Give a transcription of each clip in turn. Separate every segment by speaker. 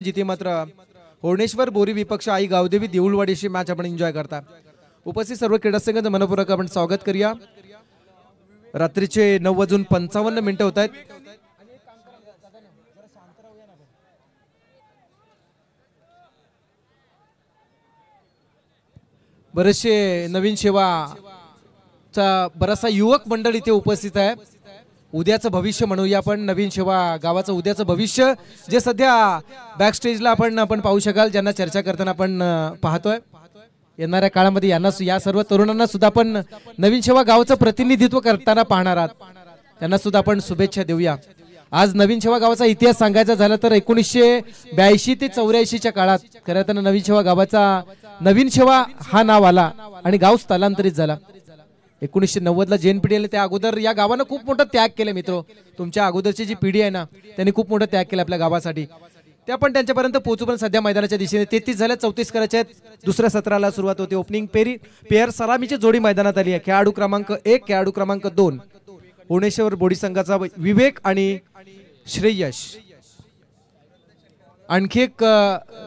Speaker 1: जिथे मात्र होर्णेश्वर बोरी विपक्ष आई गावदेवी देऊळवाडीशी मॅच आपण एन्जॉय करता। उपस्थित सर्व क्रीडासंघांचं मनपूर्वक आपण स्वागत करूया। रात्रीचे 9:55 होत आहेत। बरेचसे नवीन सेवाचा बराचसा युवक मंडळ इथे उपस्थित आहे। उद्याचं भविष्य म्हणूया आपण नवीन सेवा गावाचं उद्याचं भविष्य जे सध्या बॅक स्टेजला आपण पाहू शकाल, ज्यांना चर्चा करताना आपण पाहतोय। येणाऱ्या काळामध्ये यांना या सर्व तरुणांना सुद्धा आपण नवीन सेवा गावाचं प्रतिनिधित्व करताना पाहणार आहात, त्यांना सुद्धा आपण शुभेच्छा देऊया। आज नवीन सेवा गावाचा इतिहास सांगायचा झाला तर 1982 ते 84च्या काळात खरं तर नवीन सेवा गावाचा नवीन सेवा हा नाव आला आणि गाव स्थलांतरित झाला। 1990ला जैन पिढी आली, त्या अगोदर या गावानं खूप मोठा त्याग केला। मित्र, तुमच्या अगोदरची जी पिढी आहे ना त्यांनी खूप मोठा त्याग केला आपल्या गावासाठी, ते आपण त्यांच्यापर्यंत पोहोचू। पण सध्या मैदानाच्या दिशेने 33 झाल्या, 34 करायचे आहेत। दुसऱ्या सत्राला सुरुवात होते। ओपनिंग पेअर सलामीची जोडी मैदानात आली आहे। खेळाडू क्रमांक 1 खेळाडू क्रमांक 2 होर्णेश्वर बोडी संघाचा विवेक आणि श्रेयश। आणखी एक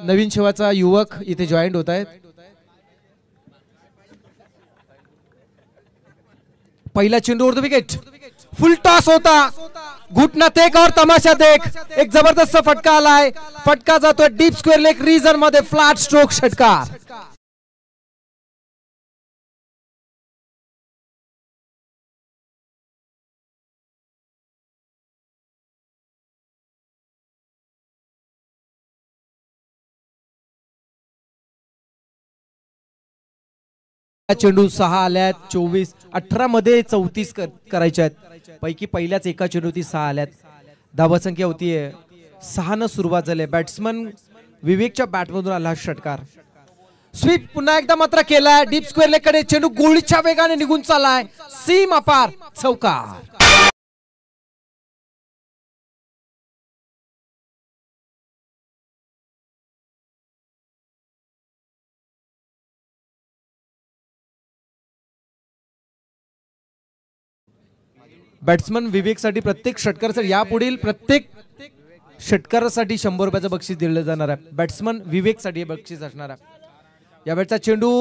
Speaker 1: नवीन सेवाचा युवक इथे जॉईंट होत आहेत। पहला चेंडू और विकेट, फुल टॉस होता, घुटना देख और तमाशा देख, एक जबरदस्त फटका आलाय। फटका जातोय डीप स्क्वेअर लेग रीजन मध्ये, फ्लॅट स्ट्रोक षटकार। चेंडू 6 आल्यात, 24 18 मध्ये 34 करायच्या आहेत। पैकी पहिल्याच एका चेंडूती 6 आल्यात। धावा संख्या होती 6 न सुरुवात झाली। बॅट्समन विवेकच्या बॅटमधून आला षटकार। स्वीप पुन्हा एकदा मात्र केलाय डीप स्क्वेअर लेग कडे, चेंडू गोळीच्या वेगाने निघून चाललाय सीमा पार, चौकार। बॅट्समन विवेकसाठी प्रत्येक षटकारासाठी यापुढील प्रत्येक षटकारासाठी 100 रुपयाचं बक्षीस दिलं जाणार आहे। बॅट्समन विवेकसाठी बक्षीस असणार आहे। या बॅटचा चेंडू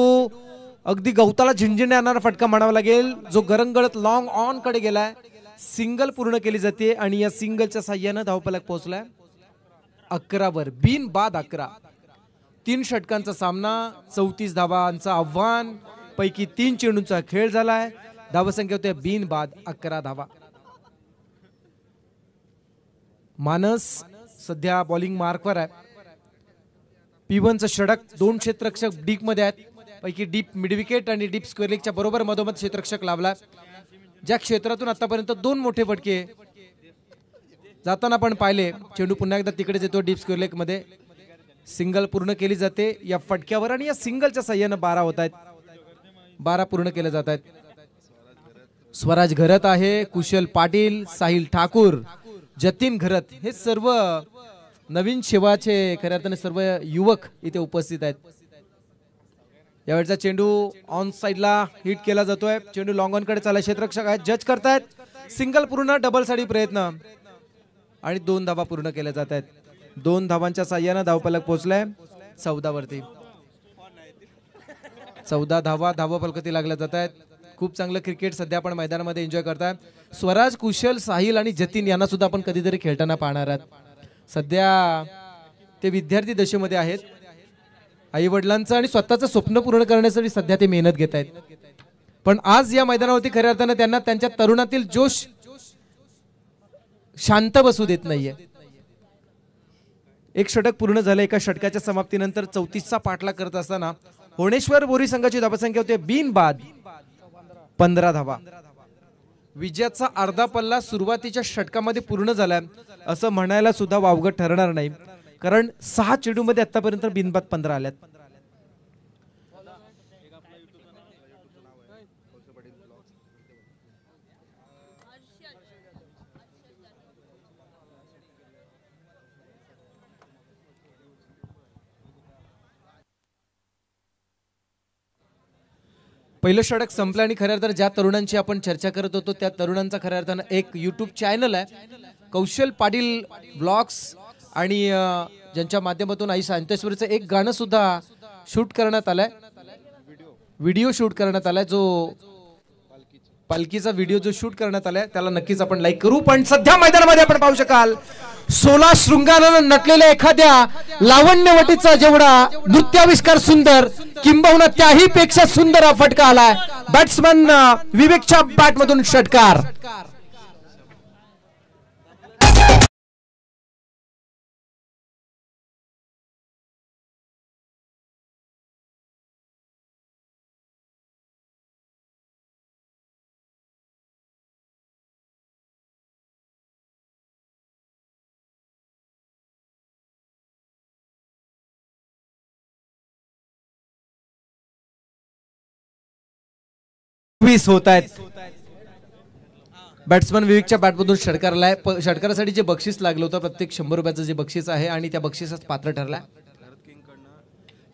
Speaker 1: अगदी गवताला झिंझिण्या आणणारा फटका म्हणावा लागेल, जो गरंगळत लॉंग ऑन कडे गेलाय। सिंगल पूर्ण केली जाते आणि या सिंगलच्या साह्याने धावफलक पोहोचलाय 11 वर, बिन बाद 11। 3 षटकांचा सामना, 34 धावांचं आव्हान, पैकी 3 चेंडूंचा खेळ झालाय। धावा संख्या होते बिन बाद 11 धावा। मानस सध्या बॉलिंग मार्कवर आहे। P1चं षटक, 2 क्षेत्ररक्षक डीप मध्ये आहेत, पैकी डीप मिड विकेट आणि डीप स्क्वेअर लेगच्या बरोबर मधोमध क्षेत्ररक्षक लावला, ज्या क्षेत्रातून आतापर्यंत 2 मोठे फटके जाताना आपण पाहिले। चेंडू पुन्हा एकदा तिकडेच येतो डीप स्क्वेअर लेग मध्ये, सिंगल पूर्ण केली जाते या फटक्यावर आणि या सिंगलच्या साह्याने 12 होत आहेत, 12 पूर्ण केले जात आहेत। स्वराज घरत आहे, कुशल पाटील, साहिल ठाकूर, जतीन घरत हे सर्व नवीन सेवाचे खऱ्या अर्थाने सर्व युवक इथे उपस्थित आहेत। यावेळचा चेंडू ऑन साइडला हिट केला जातोय। चेंडू लॉंग ऑन कडे चालला, क्षेत्ररक्षक आहेत, जज करतायत। सिंगल पूर्ण, डबल साठी प्रयत्न आणि 2 धावा पूर्ण केल्या जात आहेत। 2 धावांच्या साह्याने धावफलक पोहोचलाय 14 वरती। 14 धावा धावफलकाती लागल्या जात आहेत। खूप चांगलं क्रिकेट सध्या आपण मैदानामध्ये एन्जॉय करताय। स्वराज, कुशल, साहिल आणि जतीन यांना सुद्धा आपण कधीतरी खेळताना पाहणार आहात। सध्या ते विद्यार्थी दशेमध्ये आहेत। आई वडिलांचं आणि स्वतःचं स्वप्न पूर्ण करण्यासाठी सध्या ते मेहनत घेत आहेत। पण आज या मैदानावरती खऱ्या अर्थाने त्यांना त्यांच्या तरुणातील जोश शांत बसू देत नाहीये। एक षटक पूर्ण झालं। एका षटकाच्या समाप्तीनंतर 34चा पाठलाग करत असताना होर्णेश्वर बोरी संघाची धावसंख्या होते बिन बाद 15 धावा। विजयाचा अर्धा पल्ला सुरुवातीच्या षटकामध्ये पूर्ण झालाय असं म्हणायला सुद्धा वावगं ठरणार नाही, कारण 6 चेंडूमध्ये आतापर्यंत बिनबाद 15 आल्यात। पहिलं षटक संपलं आणि खऱ्या अर्थाने ज्या तरुणांची आपण चर्चा करत होतो त्या तरुणांचा खऱ्या अर्थाने एक YouTube चॅनल आहे, कौशल पाटील ब्लॉग्स, आणि ज्यांच्या माध्यमातून आई शांतेश्वरीचं एक गाणं सुद्धा शूट करण्यात आलंय, व्हिडिओ शूट करण्यात आलाय, जो पालखीचा व्हिडिओ जो शूट करण्यात आलाय त्याला नक्कीच आपण लाईक करू। पण सध्या मैदानामध्ये आपण पाहू शकाल 16 शृंगारानं नटलेल्या एखाद्या लावण्यवटीचा जेवढा नृत्याविष्कार सुंदर, किंबहुना त्याही पेक्षा सुंदर हा फटका आलाय बॅट्समन विवेकच्या बॅटमधून षटकार। होत आहेत बॅट्समन विवेकच्या बॅटमधून षटकारलाय। षटकारासाठी जे बक्षीस लागलं होतं प्रत्येक 100 रुपयाचं जे बक्षीस आहे आणि त्या बक्षिसात पात्र ठरलाय।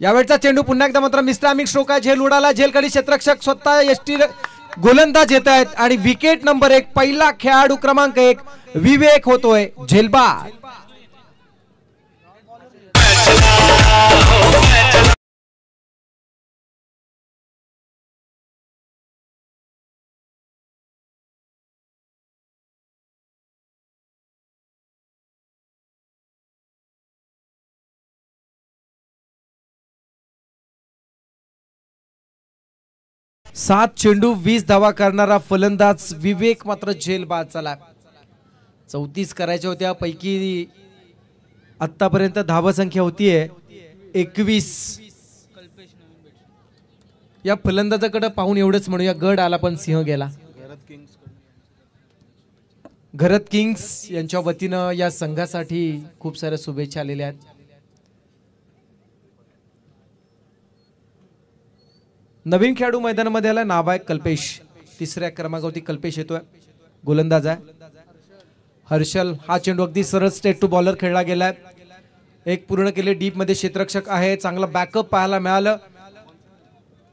Speaker 1: यावेळचा चेंडू पुन्हा एकदा मात्र मिस्ट्रामिक स्ट्रोक आहे, झेल उडाला, झेलकडे क्षेत्ररक्षक स्वतः यष्टी गोलंदाज येत आहेत आणि विकेट नंबर 1 पहिला खेळाडू क्रमांक 1 विवेक होतोय झेलबाद। सात चेंडू 20 धावा करणारा फलंदाज विवेक मात्र झेलबाद झाला। 34 करायच्या होत्या, पैकी आतापर्यंत धावा संख्या होतीये 21। या फलंदाजाकडे पाहून एवढंच म्हणूया, गड आला पण सिंह गेला। घरत किंग्स यांच्या वतीनं या संघासाठी खूप साऱ्या शुभेच्छा आलेल्या आहेत। नवीन खेळाडू मैदानामध्ये आला, नाव आहे कल्पेश, 3ऱ्या क्रमांकावरती कल्पेश येतोय, गोलंदाज आहे। हर्षल हा चेंडू अगदी सरळ स्ट्रेट टू बॉलर खेळला गेलाय, एक पूर्ण केले, डीप मध्ये क्षेत्ररक्षक आहे, चांगला बॅकअप पाहायला मिळालं,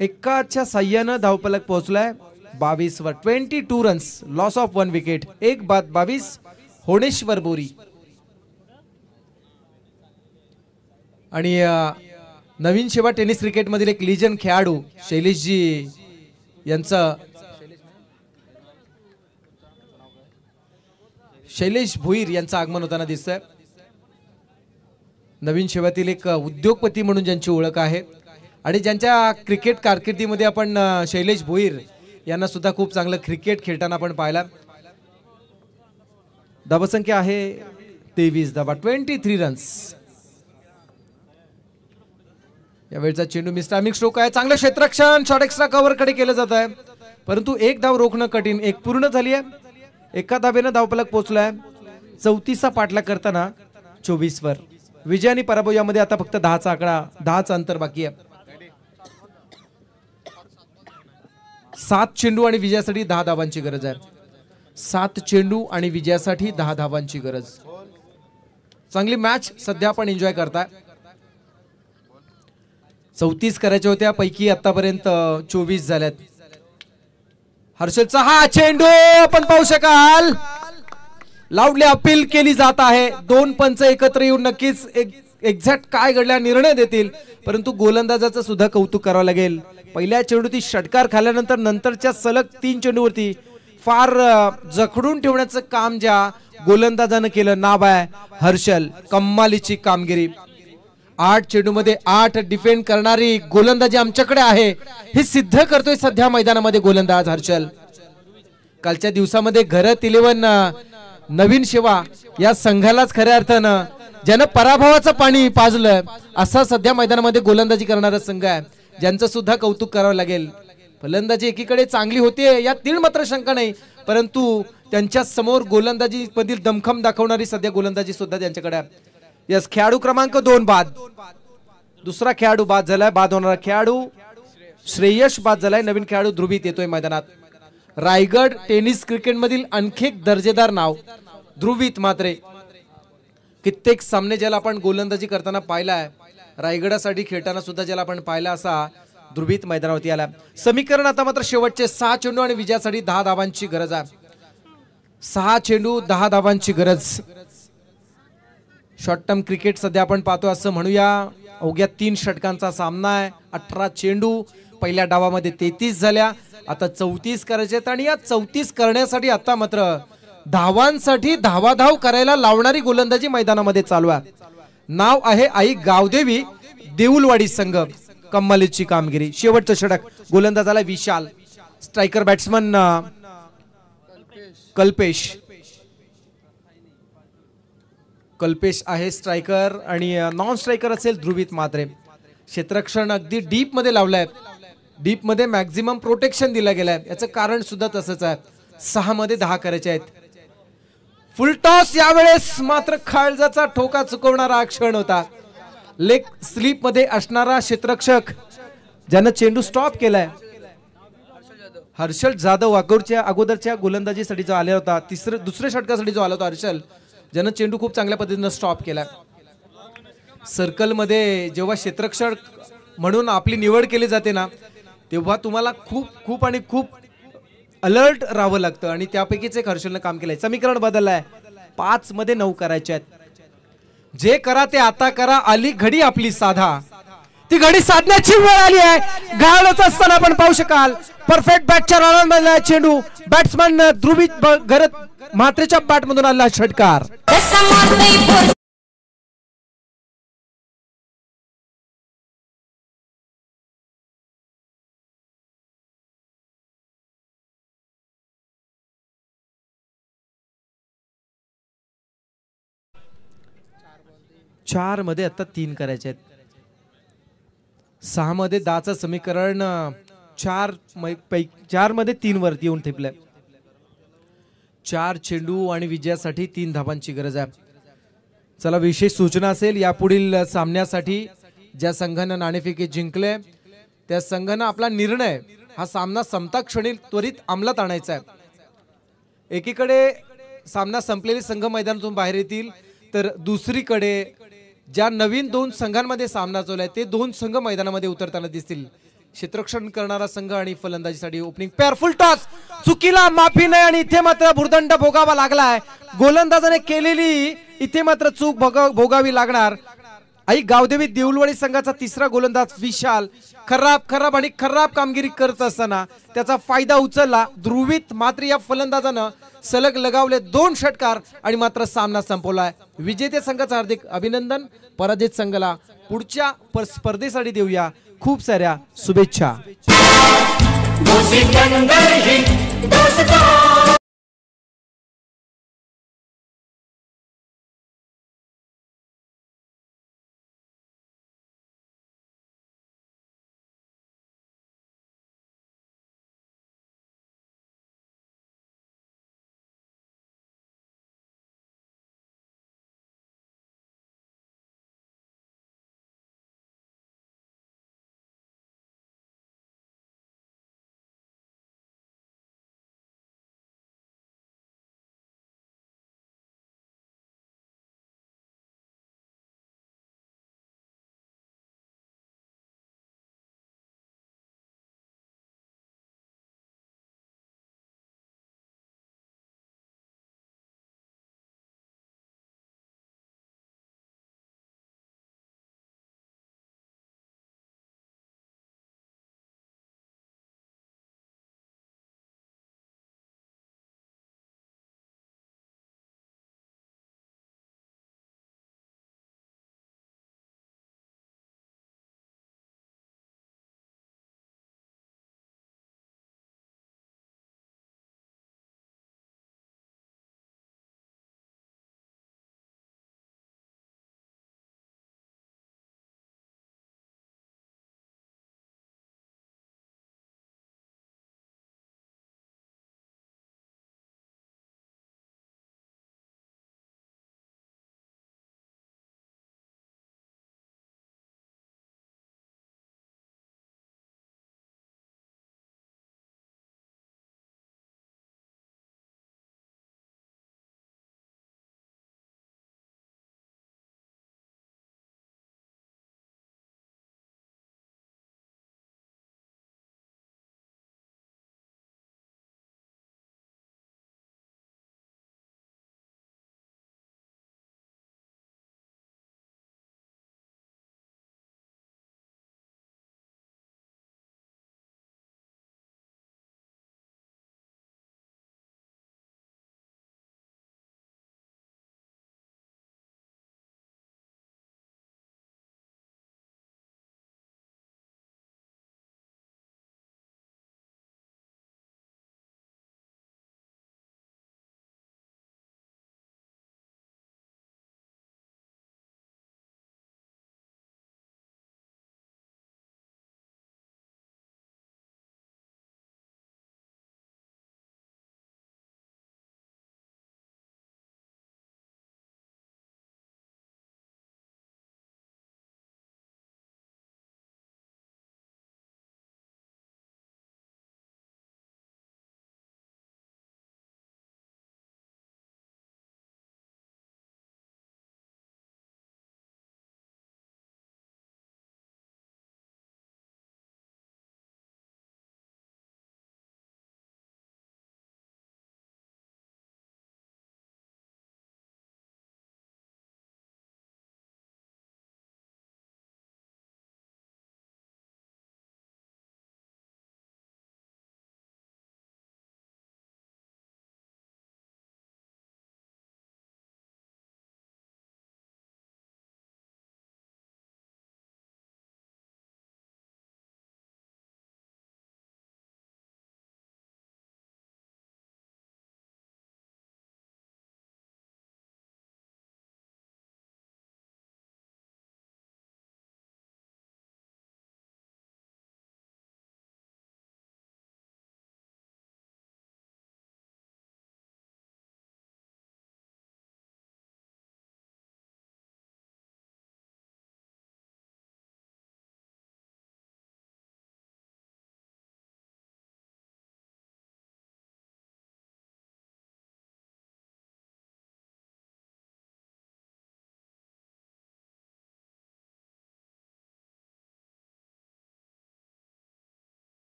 Speaker 1: एकाच्या साह्यानं धावफलक पोहोचलाय 22 वर। 22 रन्स, लॉस ऑफ 1 विकेट, 1 बाद 22 होणेश्वर बोरी। आणि नवीन शेवा टेनिस क्रिकेट मधील एक लिजन खेळाडू शैलेशजी यांचं, शैलेश भोईर यांचं आगमन होताना दिसतंय। नवीन शेवातील एक उद्योगपती म्हणून ज्यांची ओळख आहे आणि ज्यांच्या क्रिकेट कारकिर्दीमध्ये आपण शैलेश भोईर यांना सुद्धा खूप चांगलं क्रिकेट खेळताना आपण पाहिला। धावसंख्या आहे 23 धावा, 23 रन्स। यावेळचा चेंडू मिस्ट्रामिक स्ट्रोक आहे, चांगलं क्षेत्ररक्षण, शॉर्ट एक्स्ट्रा कव्हर कडे केलं जात आहे, परंतु एक धाव रोखणं कठीण, एक पूर्ण झाली आहे, एका धावेनं धावफलक पोहोचलाय। 34चा पाठलाग करताना 24 वर। विजय आणि पराभव यामध्ये आता फक्त 10चा आकडा, 10चं अंतर बाकी आहे। 7 चेंडू आणि विजयासाठी 10 धावांची गरज आहे। 7 चेंडू आणि विजयासाठी 10 धावांची गरज। चांगली मॅच सध्या आपण एन्जॉय करताय। 34 करायच्या होत्या, पैकी आतापर्यंत 24 झाल्यात। हर्षलचा हा चेंडू आपण पाहू शकाल, लाऊडली अपील केली जात आहे। 2 पंच एकत्र येऊन नक्कीच एक्झॅक्ट काय घडला निर्णय देतील, परंतु गोलंदाजाचं सुद्धा कौतुक करावं लागेल। पहिल्या चेंडूती षटकार खाल्यानंतर नंतरच्या सलग 3 चेंडूवरती फार जखडून ठेवण्याचं काम ज्या गोलंदाजानं केलं, नाव आहे हर्षल, कमालीची कामगिरी। 8 चेंडू मध्ये 8 डिफेंड करणारी गोलंदाजी आमच्याकडे आहे, हे सिद्ध करतोय सध्या मैदानामध्ये गोलंदाज हर्षल। कालच्या दिवसामध्ये घरत 11 नवीन शेवा या संघालाच खऱ्या अर्थानं ज्यानं पराभवाचं पाणी पाजलं असा सध्या मैदानामध्ये गोलंदाजी करणारा संघ आहे, ज्यांचं सुद्धा कौतुक करावं लागेल। फलंदाजी एकीकडे चांगली होते यात तीळ मात्र शंका नाही, परंतु त्यांच्या समोर गोलंदाजी मधील दमखम दाखवणारी सध्या गोलंदाजी सुद्धा त्यांच्याकडे आहे। यस, खेळाडू क्रमांक 2 बाद, दुसरा खेळाडू बाद झालाय, बाद होणारा खेळाडू श्रेयश बाद झालाय, नवीन खेळाडू ध्रुवीत येतोय मैदानात। रायगड टेनिस क्रिकेट मधील आणखी एक दर्जेदार नाव ध्रुवीत मात्रे, कित्येक सामने ज्याला आपण गोलंदाजी करताना पाहिलाय, रायगडासाठी खेळताना सुद्धा ज्याला आपण पाहिला असा ध्रुवीत मैदानावरती आला। समीकरण आता मात्र शेवटचे 6 चेंडू आणि विजयासाठी 10 धावांची गरज आहे। 6 चेंडू 10 धावांची गरज। शॉर्ट टर्म क्रिकेट सध्या आपण पाहतो असं म्हणूया. अवघ्या 3 षटकांचा सामना आहे. 18 चेंडू, पहिल्या डावामध्ये 33 झाल्या, आता 34 करायचे आहेत. आणि या 34 करण्यासाठी आता मात्र धावांसाठी धावाधाव करायला लावणारी गोलंदाजी मैदानामध्ये चालू आहे. नाव आहे आई गावदेवी देऊलवाडी संघ. कमालीची कामगिरी. शेवटचं षटक, गोलंदाजाला विशाल, स्ट्रायकर बॅट्समन कल्पेश आहे स्ट्रायकर, आणि नॉन स्ट्रायकर असेल ध्रुवित म्हात्रे. क्षेत्ररक्षण अगदी डीप मध्ये लावलंय. डीप मध्ये मॅक्झिमम प्रोटेक्शन दिलं गेलंय. याचं कारण सुद्धा तसंच आहे. 6 मध्ये 10 करायचे आहेत. फुल टॉस यावेळेस मात्र काळजाचा ठोका चुकवणारा क्षण होता. लेग स्लीप मध्ये असणारा क्षेत्ररक्षक ज्यानं चेंडू स्टॉप केलाय, हर्षल जाधव अगोदरच्या गोलंदाजीसाठी जो आला होता, दुसऱ्या षटकासाठी जो आला होता हर्षल, ज्यानं चेंडू खूप चांगल्या पद्धतीनं स्टॉप केला. सर्कल मध्ये जेव्हा क्षेत्ररक्षक म्हणून आपली निवड केली जाते ना, तेव्हा तुम्हाला खूप आणि खूप अलर्ट राहावं लागतं, आणि त्यापैकीच एक हर्षलनं काम केलंय. समीकरण बदललंय. 5 मध्ये 9 करायचे आहेत. जे करा ते आता करा, आली घडी आपली साधा. ती घडी साधण्याची वेळ आली आहे. गाळच असताना आपण पाहू शकाल परफेक्ट बॅटच्या रानांमधला चेंडू, बॅट्समन ध्रुवित घरत म्हात्रेच्या बॅट मधून आला षटकार. चार मध्ये आता 3 करायचे आहेत. 6 मध्ये 10चं समीकरण 4 मध्ये 3 वरती येऊन ठेपलंय. 4 चेंडू आणि विजयासाठी 3 धावांची गरज आहे. चला, विशेष सूचना असेल यापुढील सामन्यासाठी. ज्या संघानं नाणेफेकी जिंकले त्या संघानं आपला निर्णय हा सामना संपता क्षणी त्वरित अंमलात आणायचा आहे. एकीकडे सामना संपलेले संघ मैदानातून बाहेर येतील, तर दुसरीकडे ज्या नवीन 2 संघांमध्ये सामना चालू आहे ते 2 संघ मैदानामध्ये उतरताना दिसतील. क्षेत्ररक्षण करणारा संघ आणि फलंदाजीसाठी ओपनिंग पेअर. फुल टॉस, चुकीला माफी नाही, आणि इथे मात्र भुर्दंड भोगावा लागलाय. गोलंदाजाने केलेली इथे मात्र चूक भोगावी लागणार. आई गावदेवी देऊलवाडी संघाचा 3रा गोलंदाज विशाल खराब कामगिरी करत असताना त्याचा फायदा उचलला ध्रुवित म्हात्रे या फलंदाजानं. सलग लगावले 2 षटकार आणि मात्र सामना संपवलाय. विजेते संघाचं हार्दिक अभिनंदन. पराजित संघाला पुढच्या स्पर्धेसाठी देऊया खूप साऱ्या शुभेच्छा.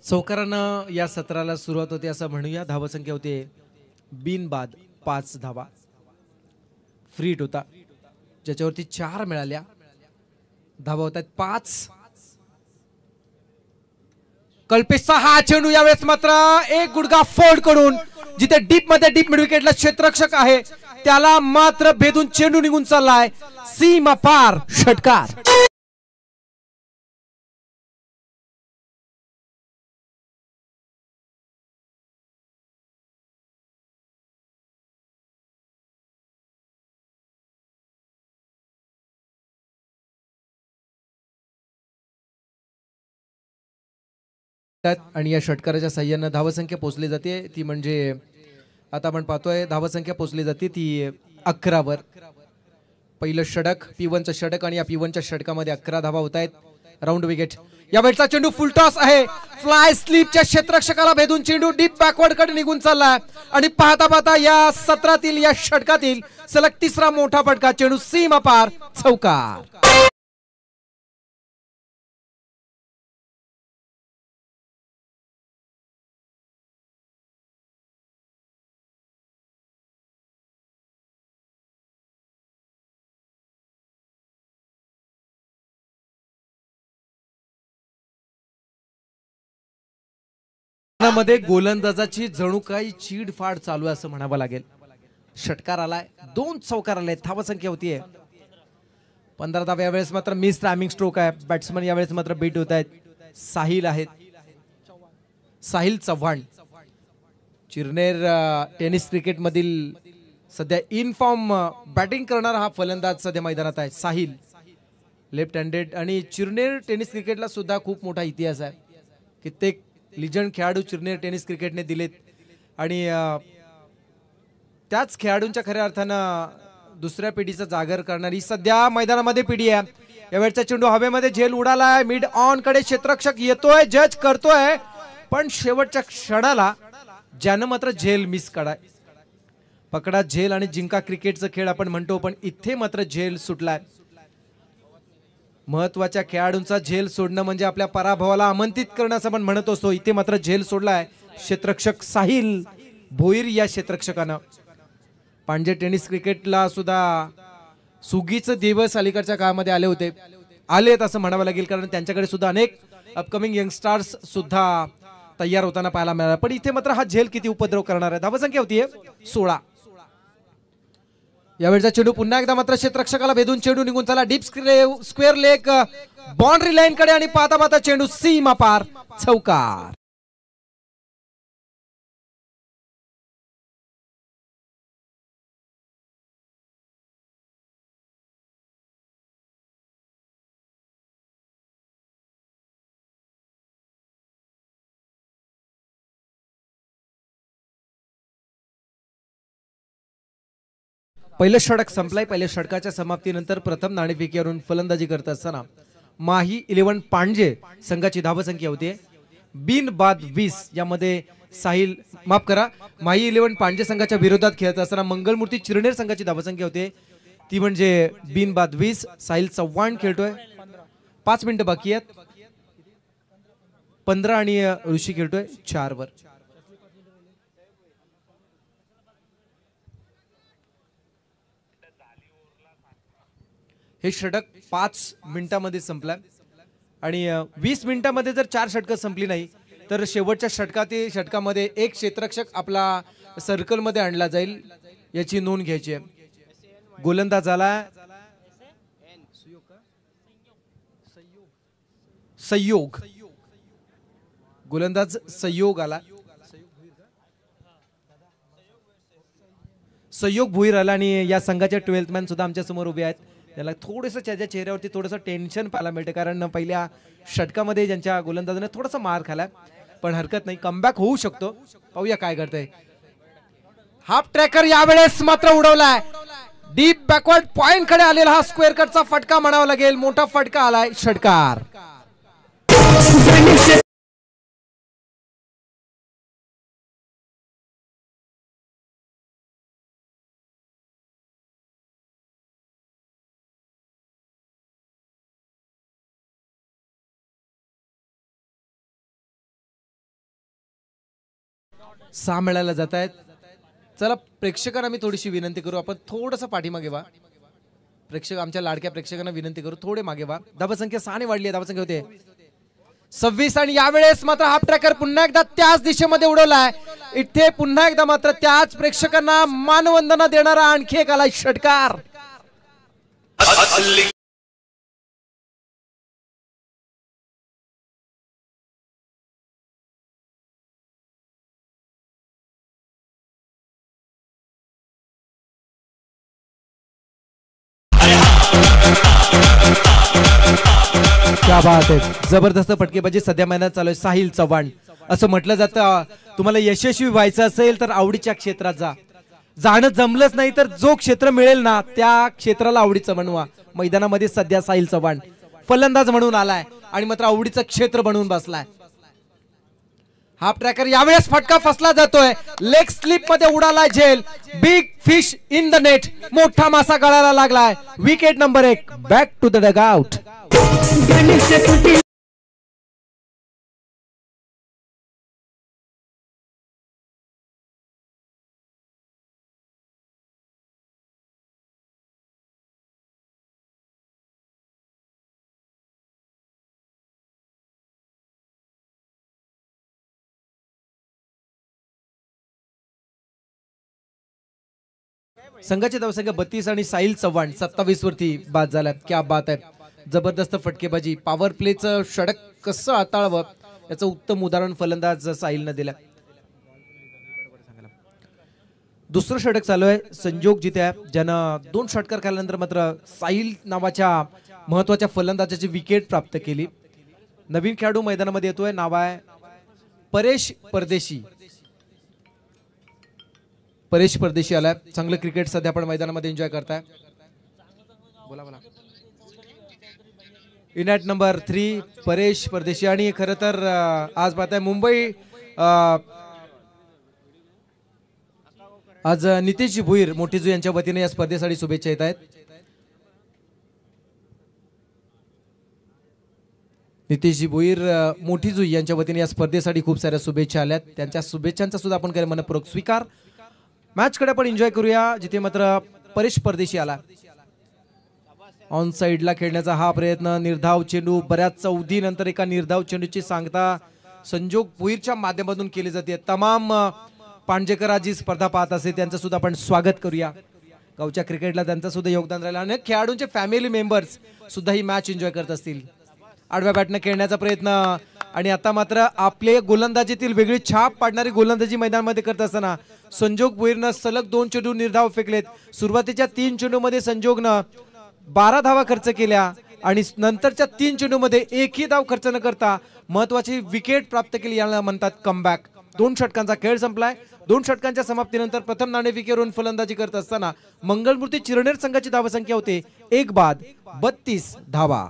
Speaker 1: चौकारानं या सत्राला सुरुवात होते असं म्हणूया. धावसंख्या होते बिनबाद 5 धावा. फ्री हिट होता ज्याच्यावरती 4 मिळाल्या. धावा होतात 5. कल्पेशचा हा चेंडू यावेळेस मात्र एक गुडघा फोड करून जिथे डीप मध्ये डीप मिड विकेटला क्षेत्ररक्षक आहे त्याला मात्र भेदून चेंडू निघून चाललाय. सीमा पार षटकार. आणि या षटकाराच्या साह्यानं धावसंख्या पोहोचली जाते ती म्हणजे आता आपण पाहतोय धावसंख्या पोहोचली जाते ती 11 वर. पहिलं षटक P1चं षटक आणि या P1च्या षटकामध्ये 11 धावा होत आहेत. Round wicket. या वेळचा चेंडू फुलटॉस आहे. फ्लाय स्लीपच्या क्षेत्ररक्षकाला भेदून चेंडू डीप बॅकवर्ड कडे निघून चाललाय आणि पाहता पाहता या सत्रातील या षटकातील सलग तिसरा मोठा फटका. चेंडू सीमा पार चौकार. मध्ये गोलंदाजाची जणू काही चीडफाड चालू आहे असं म्हणावं लागेल. षटकार आलाय. 2 चौकार आले. धावसंख्या होतीये 15 धावा. यावेळेस मात्र मिस टायमिंग स्ट्रोक आहे. बॅट्समन यावेळेस मात्र बीट होत आहेत. साहिल आहेत. साहिल चव्हाण चिरनेर टेनिस क्रिकेट मधील सध्या इन फॉर्म बॅटिंग करणारा हा फलंदाज सध्या मैदानात आहे. साहिल लेफ्ट हँडेड आणि चिरनेर टेनिस क्रिकेटला सुद्धा खूप मोठा इतिहास आहे. कित्येक लिजंड खेळाडू चिरनेर टेनिस क्रिकेटने दिलेत आणि त्याच खेळाडूंच्या खऱ्या अर्थानं दुसऱ्या पिढीचा जागर करणारी सध्या मैदानामध्ये पिढी आहे. यावेळचा चेंडू हवेमध्ये झेल उडालाय. मिड ऑन कडे क्षेत्ररक्षक येतोय. जज करतोय पण शेवटच्या क्षणाला ज्यानं मात्र झेल मिस काढाय. पकडा झेल आणि जिंका क्रिकेटचा खेळ आपण म्हणतो पण इथे मात्र झेल सुटलाय. महत्वाच्या खेळाडूंचा झेल सोडणं म्हणजे आपल्या पराभवाला आमंत्रित करणं असं आपण म्हणत असतो. इथे मात्र झेल सोडलाय क्षेत्ररक्षक साहिल भोईर या क्षेत्ररक्षकानं. पांजे टेनिस क्रिकेटला सुद्धा सुगीचे दिवस अलीकडच्या काळामध्ये आले होते. आलेत असं म्हणावं लागेल कारण त्यांच्याकडे सुद्धा अनेक अपकमिंग यंगस्टार्स सुद्धा तयार होताना पाहायला मिळाला. पण इथे मात्र हा झेल किती उपद्रव करणार आहे. धावसंख्या होतीये 16. यावेळचा चेंडू पुन्हा एकदा मात्र क्षेत्ररक्षकाला भेदून चेंडू निघून चला deep square leg boundary line कडे आणि पाहता पाहता चेंडू सीमा पार चौकार. पहिलं षटक संपलाय. पहिल्या षटकाच्या समाप्तीनंतर प्रथम नाणेफेकीवरून फलंदाजी करत असताना माही 11 पांजे संघाची धावसंख्या होती बिनबाद 20. यामध्ये साहिल माफ करा माही 11 पांजे संघाच्या विरोधात खेळत असताना मंगलमूर्ती चिरनेर संघाची धावसंख्या होते ती म्हणजे बिनबाद 20. साहिल चव्हाण खेळतोय. 5 मिनिटं बाकी आहेत. 15 आणि ऋषी खेळतोय 4 वर. हे षटक 5 मिनिटांमध्ये संपलाय आणि 20 मिनिटांमध्ये जर 4 षटकं संपली नाही तर शेवटच्या षटकामध्ये एक क्षेत्ररक्षक आपला सर्कल मध्ये आणला जाईल याची नोंद घ्यायची आहे. गोलंदाज आला संयोग. गोलंदाज संयोग आला. संयोग भुईर आला आणि या संघाचे 12th मॅन सुद्धा आमच्या समोर उभे आहेत. त्याला थोडंसं त्याच्या चेहऱ्यावरती थोडंसं टेन्शन पाहायला मिळतं कारण पहिल्या षटकामध्ये ज्यांच्या गोलंदाजाने थोडासा मार खाला पण हरकत नाही कमबॅक होऊ शकतो. पाहूया काय करतंय. हाफ ट्रॅकर यावेळेस मात्र उडवलाय. डीप बॅकवर्ड पॉइंट कडे आलेला हा स्क्वेअर कटचा फटका म्हणावा लागेल. मोठा फटका आलाय. षटकार. 6 मिळायला जात आहेत. चला प्रेक्षकांना मी थोडीशी विनंती करू, आपण थोडंसं पाठीमागे व्हा. प्रेक्षक आमच्या लाडक्या प्रेक्षकांना विनंती करू थोडे मागे व्हा. धावसंख्या 6 ने वाढली आहे. धावसंख्या होते 26 आणि यावेळेस मात्र हाफ ट्रॅकर पुन्हा एकदा त्याच दिशेमध्ये उडवलाय. इथे पुन्हा एकदा मात्र त्याच प्रेक्षकांना मानवंदना देणारा आणखी एक आला षटकार. क्या बात आहे. जबरदस्त फटकेबाजी सध्या मैदानात चालू आहे. साहिल चव्हाण असं म्हटलं जातं, तुम्हाला यशस्वी व्हायचं असेल तर आवडीच्या क्षेत्रात जा. जाणं जमलंच नाही तर जो क्षेत्र मिळेल ना त्या क्षेत्राला आवडीचं बनवा. मैदानामध्ये सध्या साहिल चव्हाण फलंदाज म्हणून आलाय आणि मात्र आवडीचं क्षेत्र बनवून बसलाय. हाफ ट्रॅकर यावेळेस फटका फसला जातोय. लेग स्लिप मध्ये उडाला झेल. Big fish in the net. मोठा मासा गळायला लागलाय. Wicket number 1. Back to the dugout. संघाची धावसंख्या 32 आणि साहिल चव्हाण 27 वरती बाद झाला. क्या बात आहे. जबरदस्त फटकेबाजी. पॉवर प्लेचं षटक कसं हाताळावं याचं उत्तम उदाहरण फलंदाज साहिलनं दिलं. दुसरं षटक चालू आहे. संजोग जिथे आहे ज्यानं 2 षटकार केल्यानंतर मात्र साहिल नावाच्या महत्वाच्या फलंदाजाची विकेट प्राप्त केली. नवीन खेळाडू मैदानामध्ये येतोय. नाव आहे परेश परदेशी. परेश परदेशी आलाय. चांगलं क्रिकेट सध्या आपण मैदानामध्ये एन्जॉय करताय. बोला बोला. इनॅट नंबर 3 परेश परदेशी. आणि खरं तर आज पाहताय मुंबई आज नितेशजी भोईर मोठीजू यांच्या वतीने या स्पर्धेसाठी शुभेच्छा येत आहेत. नितेशजी भोईर मोठीजू यांच्या वतीने या स्पर्धेसाठी खूप साऱ्या शुभेच्छा आल्यात. त्यांच्या शुभेच्छांचा सुद्धा आपण काही मनपूर्वक स्वीकार. मॅच कडे आपण एन्जॉय करूया जिथे मात्र परेश परदेशी आला. ऑन साइडला खेळण्याचा हा प्रयत्न. निर्धाव चेंडू. बऱ्याच अवधी नंतर एका निर्धाव चेंडूची सांगता संजोग भोईरच्या माध्यमातून केली जाते. तमाम पांजेकर जी स्पर्धा पाहत असे त्यांचं सुद्धा आपण स्वागत करूया. गावच्या क्रिकेटला त्यांचं सुद्धा योगदान राहिलं. अनेक खेळाडूंचे फॅमिली मेंबर्स सुद्धा ही मॅच एन्जॉय करत असतील. आडव्या बॅटने खेळण्याचा प्रयत्न आणि आता मात्र आपले गोलंदाजीतील वेगळी छाप पाडणारी गोलंदाजी मैदानामध्ये करत असताना संजोग भोईरनं सलग 2 चेंडू निर्धाव फेकलेत. सुरुवातीच्या 3 चेंडूमध्ये संजोगनं 12 धावा खर्च केल्या आणि नंतरच्या 3 चेंडूमध्ये एकही धाव खर्च न करता महत्वाची विकेट प्राप्त केली. याला म्हणतात कमबॅक. 2 षटकांचा खेळ संपलाय. 2 षटकांच्या समाप्तीनंतर प्रथम नाणेफेकीवरून फलंदाजी करत असताना मंगलमूर्ती चिरनेर संघाची धावसंख्या होते 1 बाद 32 धावा.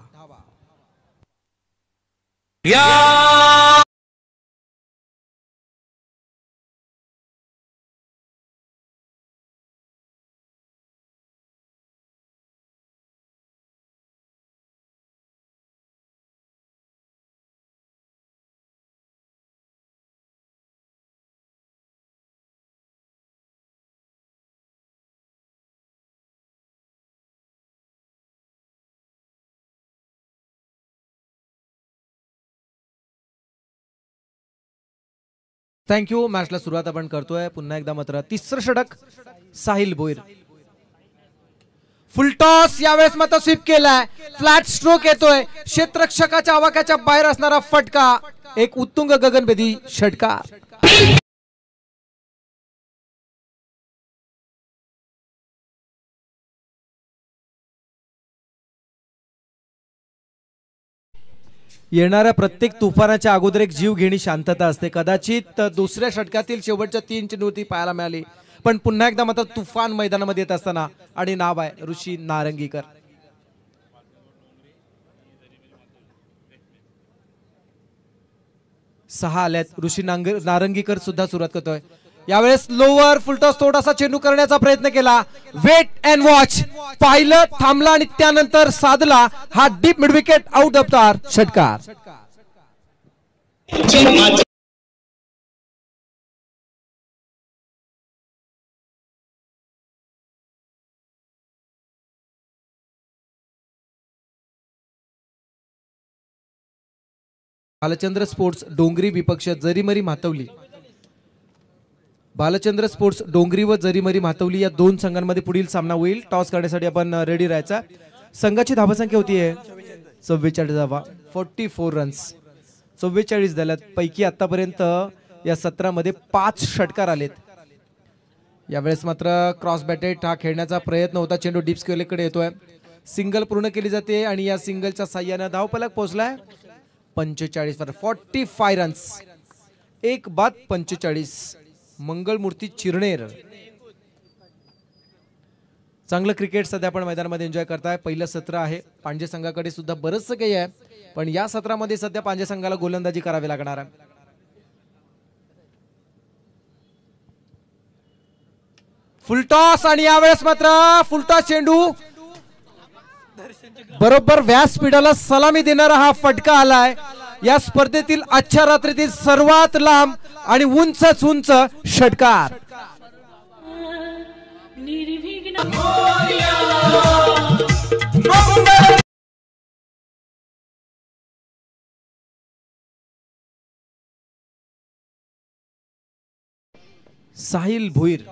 Speaker 1: थँक्यू. मॅचला सुरुवात आपण करतोय पुन्हा एकदा मात्र. तिसरं षटक साहिल भोईर. फुल टॉस. यावेळेस मात्र स्वीप केलाय. फ्लॅट स्ट्रोक येतोय. क्षेत्ररक्षकाच्या आवाक्याच्या बाहेर असणारा फटका. एक उत्तुंग गगनभेदी षटकार. येणाऱ्या प्रत्येक तुफानाच्या अगोदर एक जीव घेणी शांतता असते. कदाचित दुसऱ्या षटकातील शेवटच्या 3 चेंडू ती पाहायला मिळाली पण पुन्हा एकदा मात्र तुफान मैदानामध्ये येत असताना. आणि नाव आहे ऋषी नारंगीकर. सहा आल्यात. ऋषी नारंगीकर सुद्धा सुरुवात करतोय. यावेळेस लोअर फुलटॉस थोडासा चेंडू करण्याचा प्रयत्न केला. Wait and watch. पाहिलं, थांबला आणि त्यानंतर साधला हा deep mid wicket out of the षटकार. भालचंद्र स्पोर्ट्स डोंगरी विपक्ष जरीमरी म्हातवली. भालचंद्र स्पोर्ट्स डोंगरी व जरीमरी म्हातवली या दोन संघांमध्ये पुढील सामना होईल. टॉस करण्यासाठी आपण रेडी राहायचा. संघाची धावसंख्या होती आहे 44 धावा, 44 रन्स. 44 झाल्यात पैकी आतापर्यंत या सत्रामध्ये 5 षटकार आलेत. यावेळेस मात्र क्रॉस बॅटेड हा खेळण्याचा प्रयत्न होता. चेंडू डीप स्क्वेअरकडे येतोय. सिंगल पूर्ण केली जाते आणि या सिंगलच्या साह्याने धावफलक पोहोचलाय 45 वर. 45 रन्स, 1 बाद 45. मंगलमूर्ती चिरनेर. चांगलं क्रिकेट सध्या आपण मैदानामध्ये एन्जॉय करताय. पहिलं सत्र आहे. पांजे संघाकडे सुद्धा बरंचसं काही आहे, पण या सत्रामध्ये सध्या पांजे संघाला गोलंदाजी करावी लागणार आहे. फुलटॉस आणि यावेळेस मात्र फुलटॉस चेंडू बरोबर व्यासपीठाला सलामी देणारा हा फटका आलाय. या स्पर्धेतील आजच्या रात्रीतील सर्वात लांब आणि उंचच उंच षटकार. साहिल भोईर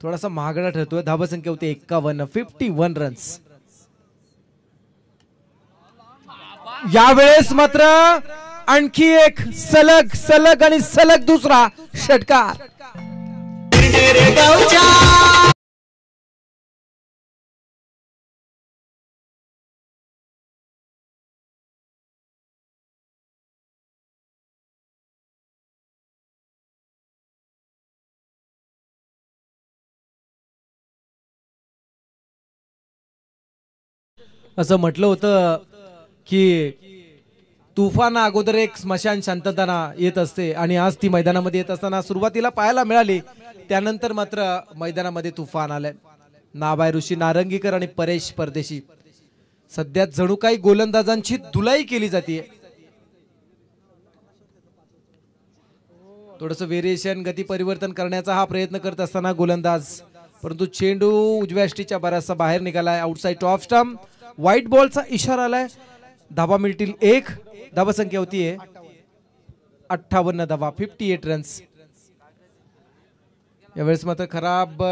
Speaker 1: थोडासा महागडा ठरतोय. धावसंख्या होती 51, 51 रन्स. यावेळेस मात्र आणखी एक सलग सलग आणि सलग दुसरा षटकार. असं म्हटलं होतं की तुफान अगोदर एक स्मशान शांतता येत असते आणि आज ती मैदानामध्ये येत असताना सुरुवातीला पाहायला मिळाली. त्यानंतर मात्र मैदानामध्ये तुफान आलंय. नाव आहे ऋषी नारंगीकर आणि परेश परदेशी. सध्या जणू काही गोलंदाजांची धुलाई केली जाते. थोडस व्हेरिएशन गती परिवर्तन करण्याचा हा प्रयत्न करत असताना गोलंदाज, परंतु चेंडू उजव्या यष्टीच्या बराचसा बाहेर निघालाय. Outside to off stump. White बॉलचा इशारा आलाय. धावा मिळतील 1. धावसंख्या होतीये 58 धावा, 58 रन्स. यावेळेस मात्र खराब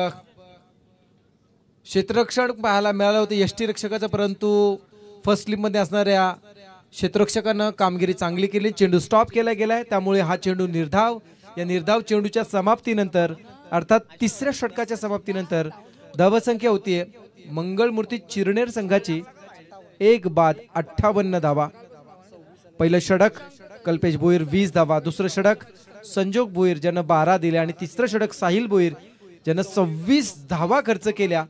Speaker 1: क्षेत्ररक्षण पाहायला मिळालं होतं यष्टीरक्षकाचं, परंतु फर्स्ट स्लिप मध्ये असणाऱ्या क्षेत्ररक्षकानं कामगिरी चांगली केली. चेंडू स्टॉप केला गेलाय, त्यामुळे हा चेंडू निर्धाव. या निर्धाव चेंडूच्या समाप्तीनंतर अर्थात तिसऱ्या षटकाच्या समाप्तीनंतर धावसंख्या होतीये मंगलमूर्ती चिरनेर संघाची 1 बाद 58 धावा. पहिलं षटक कल्पेश भोईर 20 धावा, दुसरं षटक संजोग भोईर ज्यानं 12 दिले आणि तिसरं षटक साहिल भोईर ज्यानं 26 धावा खर्च केल्या.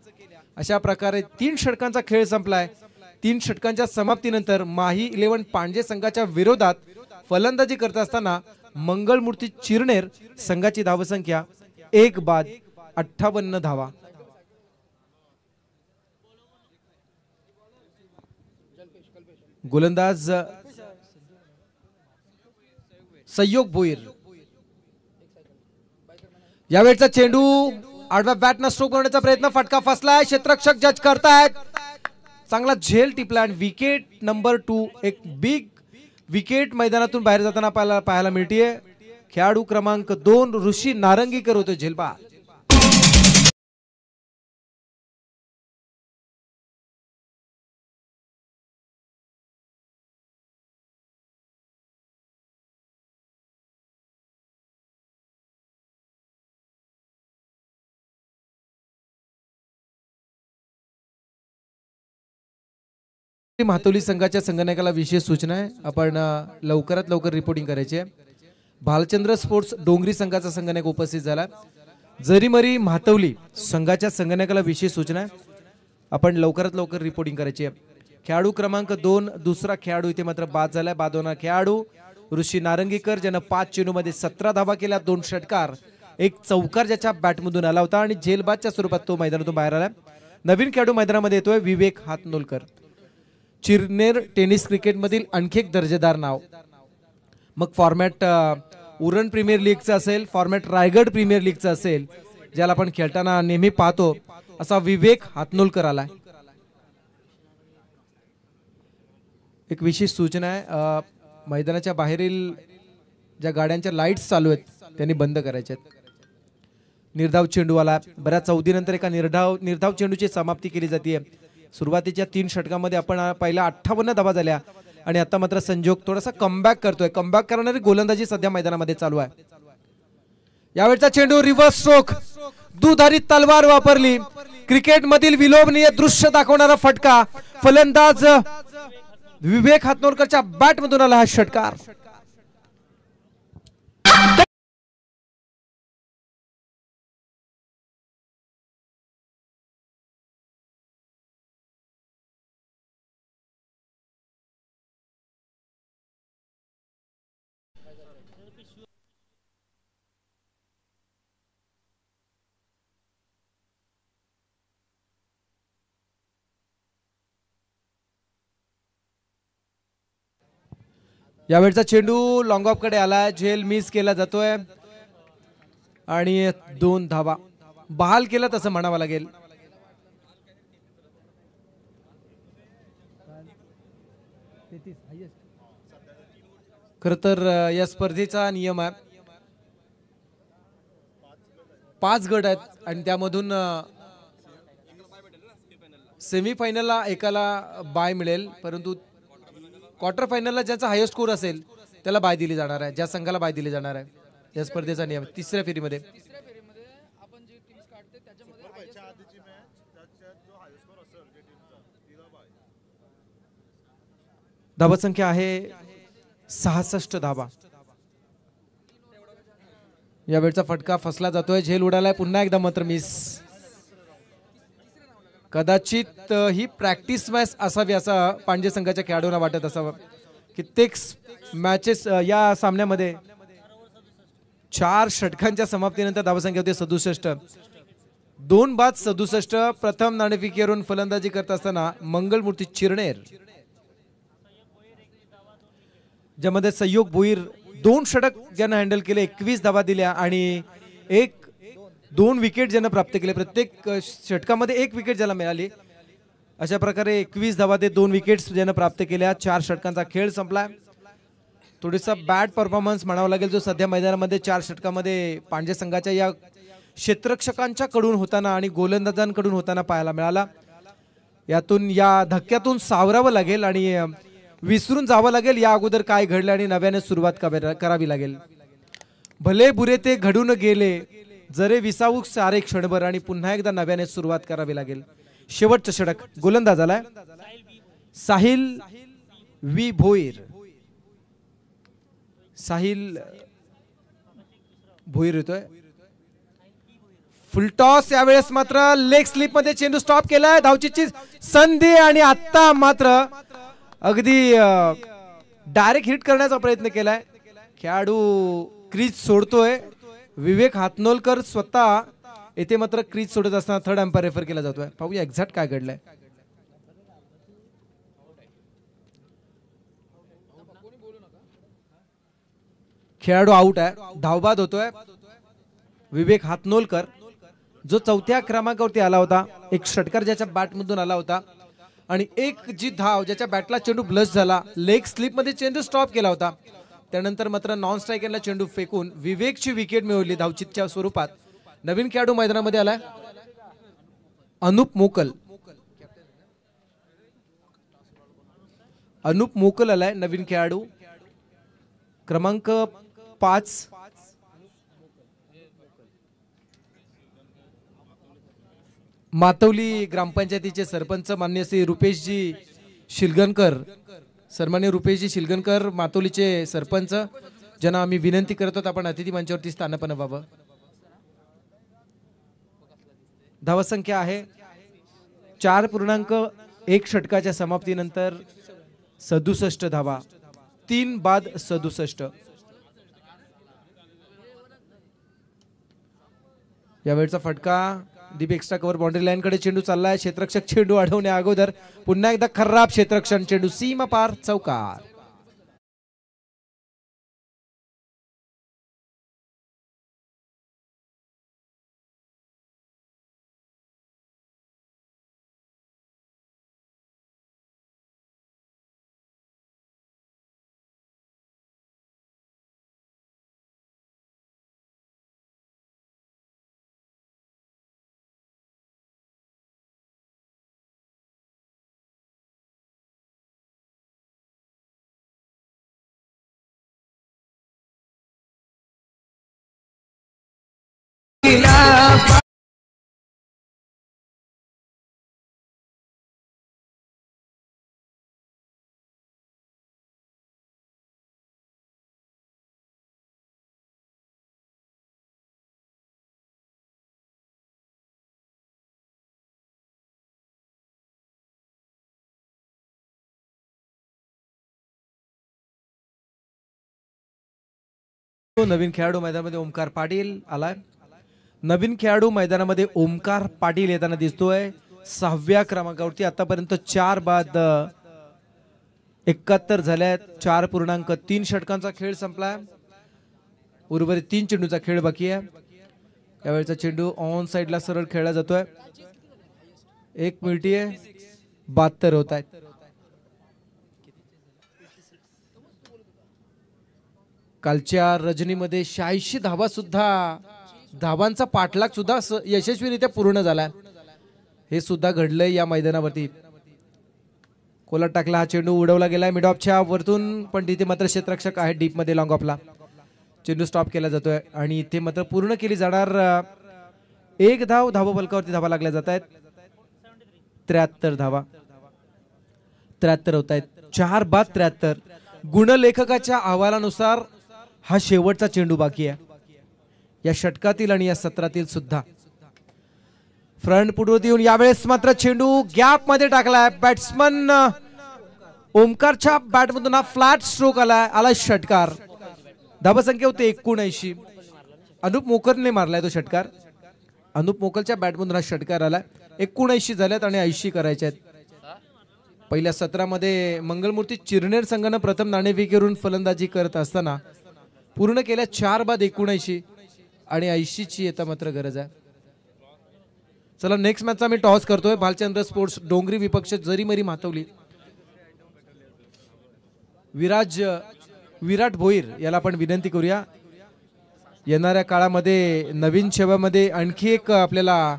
Speaker 1: अशा प्रकारे 3 षटकांचा खेळ संपलाय. 3 षटकांच्या समाप्तीनंतर माही 11 पांजे संघाच्या विरोधात फलंदाजी करत असताना मंगलमूर्ती चिरनेर संघाची धावसंख्या 1 बाद 58 धावा. गोलंदाज संयोग भोईर. यावेळचा चेंडू आडव्या बॅटनं स्ट्रोक करण्याचा प्रयत्न, फटका फसलाय. क्षेत्ररक्षक जज करतायत. चांगला झेल टिपला आणि विकेट नंबर 2. एक बिग विकेट मैदानातून बाहेर जाताना पाहायला मिळतीये. खेळाडू क्रमांक 2 ऋषी नारंगीकर होते झेलबा. म्हातोली संघाच्या संगणकाला विशेष सूचना आहे. आपण लवकरात लवकर रिपोर्टिंग करायची आहे. भालचंद्र स्पोर्ट्स डोंगरी संघाचा संगणक उपस्थित झाला. जरीमरी म्हातवली संघाच्या संगणकाला विशेष सूचना आहे. आपण लवकरात लवकर रिपोर्टिंग करायची आहे. खेळाडू क्रमांक 2 दुसरा खेळाडू इथे मात्र बाद झालाय. बाद होणार खेळाडू ऋषी नारंगीकर ज्यानं 5 चेंडूमध्ये 17 धावा केल्या, 2 षटकार, 1 चौकार ज्याच्या बॅटमधून आला होता आणि झेलबादच्या स्वरूपात तो मैदानातून बाहेर आला. नवीन खेळाडू मैदानामध्ये येतोय विवेक हातनोलकर. चिरनेर टेनिस क्रिकेट मधील आणखी एक दर्जेदार नाव. मग फॉर्मॅट उरण प्रीमियर लीगचा असेल, फॉर्मॅट रायगड प्रीमियर लीगचा असेल, ज्याला आपण खेळताना नेहमी पाहतो, असा विवेक हातनोलकर आलाय. एक विशेष सूचना आहे, मैदानाच्या बाहेरील ज्या गाड्यांच्या लाईट्स चालू आहेत त्यांनी बंद करायच्या आहेत. निर्धाव चेंडू आला. बऱ्याच अवधीनंतर एका निर्धाव चेंडूची समाप्ती केली जाते. सुरुवातीच्या 3 षटकामध्ये आपण पहिल्या 58 धावा झाल्या आणि आता मात्र संजोग थोडासा कमबॅक करतोय. कमबॅक करणारी गोलंदाजी सध्या मैदानामध्ये चालू आहे. यावेळचा चेंडू रिव्हर्स स्ट्रोक, दुधारी तलवार वापरली. क्रिकेट मधील विलोभनीय दृश्य दाखवणारा फटका. फलंदाज विवेक हातनोरकरच्या बॅट मधून आला हा षटकार. यावेळचा चेंडू लॉंग ऑफ कडे आला. झेल मिस केला जातोय आणि 2 धावा बहाल केला तसं म्हणावं लागेल. खर तर या स्पर्धेचा नियम आहे 5 गट आहेत आणि त्यामधून सेमीफायनलला एकाला बाय मिळेल, परंतु क्वार्टर फायनलला ज्याचा हायेस्ट स्कोर असेल त्याला बाय दिली जाणार आहे, ज्या संघाला बाय दिली जाणार आहे. या स्पर्धेचा नियम तिसऱ्या फेरीमध्ये धावा संख्या आहे 66 धावा. यावेळचा फटका फसला जातोय. झेल उडालाय पुन्हा एकदा मात्र मिस. कदाचित ही प्रॅक्टिस मॅच असावी असं पांडे संघाच्या खेळाडूंना वाटत असावं. कित्येक मॅचेस या सामन्यामध्ये 4 षटकांच्या समाप्तीनंतर धावसंख्या होती 67. 2 बाद 67. प्रथम नाणेफेकीवरून फलंदाजी करत असताना मंगलमूर्ती चिरनेर, ज्यामध्ये सहयोग भोईर 2 षटक ज्यांना हँडल केले, 21 धावा दिल्या आणि 2 विकेट ज्यांना प्राप्त केले. प्रत्येक षटकामध्ये 1 विकेट ज्याला मिळाली. अशा प्रकारे 21 धावा ते 2 विकेट्स ज्यांना प्राप्त केल्या. 4 षटकांचा खेळ संपला. थोडीसा बॅड परफॉर्मन्स म्हणावा लागेल जो सध्या मैदानामध्ये 4 षटकामध्ये पांडे संघाच्या या क्षेत्ररक्षकांच्या कडून होताना आणि गोलंदाजांकडून होताना पाहायला मिळाला. यातून या धक्क्यातून सावरावं लागेल आणि विसरून जावं लागेल या अगोदर काय घडलं आणि नव्याने सुरुवात करावी लागेल. भले बुरे ते घडून गेले, जरे विसावूक सारे क्षणभर आणि पुन्हा एकदा नव्याने सुरुवात करावी लागेल. शेवटचं षटक गोलंदाज आलाय साहिल वी भोईर. साहिल भोईर येतोय. फुलटॉस. यावेळेस मात्र लेग स्लिप मध्ये चेंडू स्टॉप केलाय. धावचीची संधी आणि आता मात्र अगदी डायरेक्ट हिट करण्याचा प्रयत्न केलाय. खेळाडू क्रीज सोडतोय. विवेक हातनोलकर स्वतः येथे मात्र क्रीज सोडत असताना थर्ड अंपायर रेफर केला जातोय. पाहूया एक्झॅक्ट काय घडलंय. खेळाडू आउट आहे. धावबाद होतोय. विवेक हातनोलकर जो 4थ्या क्रमांकावरती आला होता, एक षटकार ज्याच्या बॅट मधून आला होता आणि एक जी धाव ज्याच्या बॅटला चेंडू ब्लश झाला, लेग स्लिप मध्ये चेंडू स्टॉप केला होता. त्यानंतर मात्र नॉन स्ट्रायकरला चेंडू फेकून विवेकची विकेट मिळवली धावचितच्या स्वरूपात. नवीन खेळाडू मैदानामध्ये आलाय अनुप मोकल. अनुप मोकल आलाय नवीन खेळाडू क्रमांक 5. मातवली ग्रामपंचायतीचे सरपंच मान्य श्री रुपेशजी शिलगणकर, सन्मान्य रुपेशजी शिलगणकर मातोलीचे सरपंच, ज्यांना आम्ही विनंती करत आहोत आपण अतिथी मंचावरती स्थानपन्न व्हावं. धावसंख्या आहे 4.1 षटकाच्या समाप्तीनंतर 67 धावा, 3 बाद 67. यावेळचा फटका deep extra cover boundary line कडे चेंडू चाललाय. क्षेत्ररक्षक चेंडू अडवण्या अगोदर पुन्हा एकदा खराब क्षेत्ररक्षण चेंडू सीमा पार चौकार. नवीन खेळाडू मैदानामध्ये ओमकार पाटील आलाय. नवीन खेळाडू मैदानामध्ये ओमकार पाटील येताना दिसतोय 6व्या क्रमांकावरती. आतापर्यंत 4 बाद 71 झाल्यात. 4.3 षटकांचा खेळ संपलाय. उर्वरित 3 चेंडूचा खेळ बाकी आहे. यावेळेचा चेंडू ऑन साइडला सरळ खेळला जातोय. 1 मिनिटी आहे 72 होत आहेत. कालच्या रजनीमध्ये 86 धावा सुद्धा धावांचा पाठलाग सुद्धा यशस्वीरित्या पूर्ण झालाय. हे सुद्धा घडलंय या मैदानावरती. कोलाट टाकला, हा चेंडू उडवला गेलाय मिड ऑफच्या वरतून, पण तिथे मात्र क्षेत्ररक्षक आहे डीप मध्ये लॉंग ऑफला. चेंडू स्टॉप केला जातोय आणि इथे मात्र पूर्ण केली जाणार 1 धाव. धावफलकावरती धावा लागल्या जात आहेत. 73 धावा 73 होत आहेत. 4 बाद 73. गुणलेखकाच्या अहवालानुसार हा शेवटचा चेंडू बाकी आहे या षटकातील आणि या सत्रातील सुद्धा. फ्रंट फुटवरती येऊन यावेळेस मात्र चेंडू गॅप मध्ये टाकलाय. बॅट्समन ओमकारच्या बॅटमधून हा फ्लॅट स्ट्रोक आलाय षटकार. धावसंख्या होते 79. अनुप मोकरने मारलाय तो षटकार. अनुप मोकलच्या बॅटमधून हा षटकार आलाय. 79 झाल्यात आणि 80 करायचे आहेत. पहिल्या सत्रामध्ये मंगलमूर्ती चिरनेर संघानं प्रथम नाणेफेकीवरून फलंदाजी करत असताना पूर्ण केल्या 4 बाद 79 आणि 80 ची आता मात्र गरज आहे. चला नेक्स्ट मॅचचा मी टॉस करतोय. भालचंद्र स्पोर्ट्स डोंगरी विपक्ष जरीमरी मातवली. विराट भोईर याला आपण विनंती करूया. येणाऱ्या काळामध्ये नवीन शेवामध्ये आणखी एक आपल्याला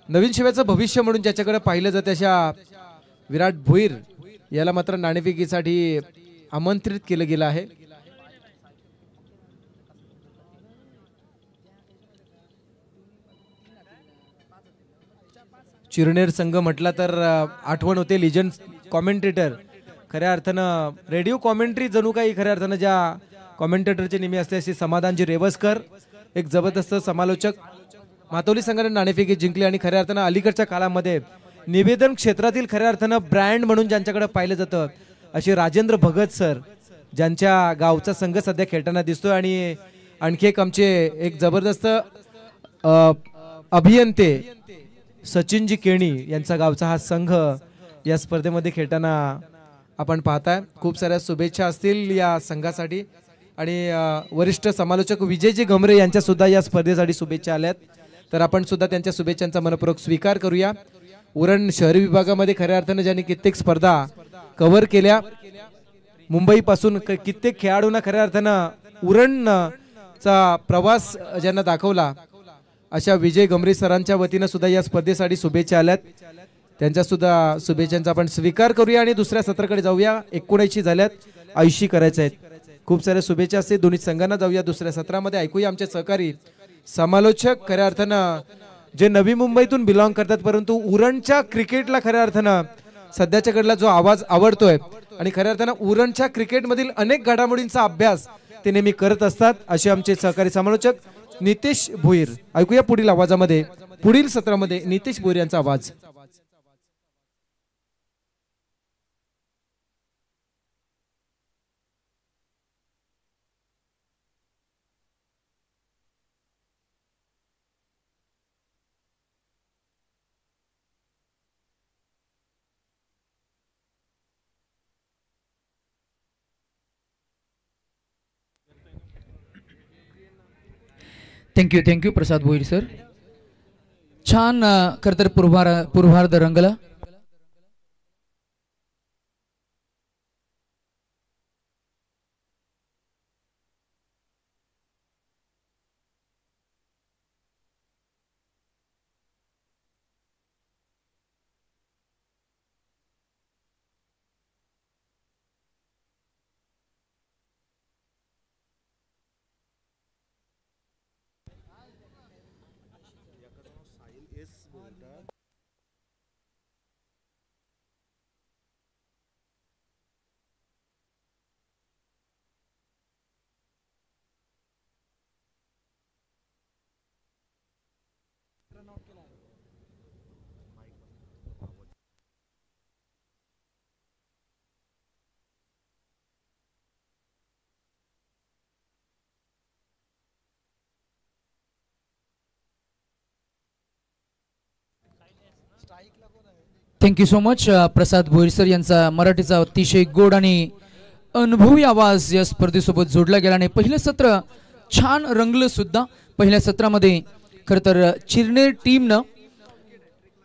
Speaker 1: नवीन शेव्याचं भविष्य म्हणून ज्याच्याकडे पाहिलं जातं अशा विराट भोईर याला मात्र नाणेफेकीसाठी आमंत्रित केलं गेलं आहे. चिरनेर संघ म्हटला तर आठवण होते लिजंड कॉमेंटेटर. खऱ्या अर्थानं रेडिओ कॉमेंट्री जणू काही खऱ्या अर्थानं ज्या कॉमेंटेटरचे नेहमी असते असे समाधानजी रेवसकर एक जबरदस्त समालोचक. मातोली संघाने नाणेफेकी जिंकली आणि खऱ्या अर्थानं अलीकडच्या काळामध्ये निवेदन क्षेत्रातील खऱ्या अर्थानं ब्रँड म्हणून ज्यांच्याकडे पाहिलं जातं असे राजेंद्र भगत सर, ज्यांच्या गावचा संघ सध्या खेळताना दिसतोय. आणि आणखी एक आमचे एक जबरदस्त अभियंते सचिनजी केणी यांचा गावचा हा संघ या स्पर्धेमध्ये खेळताना आपण पाहताय. खूप साऱ्या शुभेच्छा असतील या संघासाठी. आणि वरिष्ठ समालोचक विजयजी गमरे यांच्या सुद्धा या स्पर्धेसाठी शुभेच्छा आल्यात. तर आपण सुद्धा त्यांच्या शुभेच्छांचा मनपूर्वक स्वीकार करूया. उरण शहरी विभागामध्ये खऱ्या अर्थानं ज्यांनी कित्येक स्पर्धा कव्हर केल्या, मुंबई पासून कित्येक खेळाडूंना खऱ्या अर्थानं उरणचा प्रवास ज्यांना दाखवला अशा विजय गमरे सरांच्या वतीनं सुद्धा या स्पर्धेसाठी शुभेच्छा आल्यात. त्यांच्या सुद्धा शुभेच्छांचा आपण स्वीकार करूया आणि दुसऱ्या सत्राकडे जाऊया. 79 झाल्यात, 80 करायचे आहेत. खूप साऱ्या शुभेच्छा असते दोन्ही संघांना. जाऊया दुसऱ्या सत्रामध्ये. ऐकूया आमचे सहकारी समालोचक खऱ्या अर्थानं जे नवी मुंबईतून बिलॉंग करतात परंतु उरणच्या क्रिकेटला खऱ्या अर्थानं सध्याच्या घडला जो आवाज आवडतोय आणि खऱ्या अर्थानं उरणच्या क्रिकेटमधील अनेक घडामोडींचा अभ्यास ते नेहमी करत असतात असे आमचे सहकारी समालोचक नितेश भोईर. ऐकूया पुढील आवाजामध्ये पुढील सत्रामध्ये नितेश भोईर यांचा आवाज.
Speaker 2: थँक्यू प्रसाद भोईर सर. छान खरं तर पूर्वार्ध रंगला. थँक्यू सो मच प्रसाद भोईर सर यांचा मराठीचा अतिशय गोड आणि अनुभवी आवाज या स्पर्धेसोबत जोडला गेला आणि पहिलं सत्र छान रंगलं सुद्धा. पहिल्या सत्रामध्ये खरं तर चिरनेर टीमनं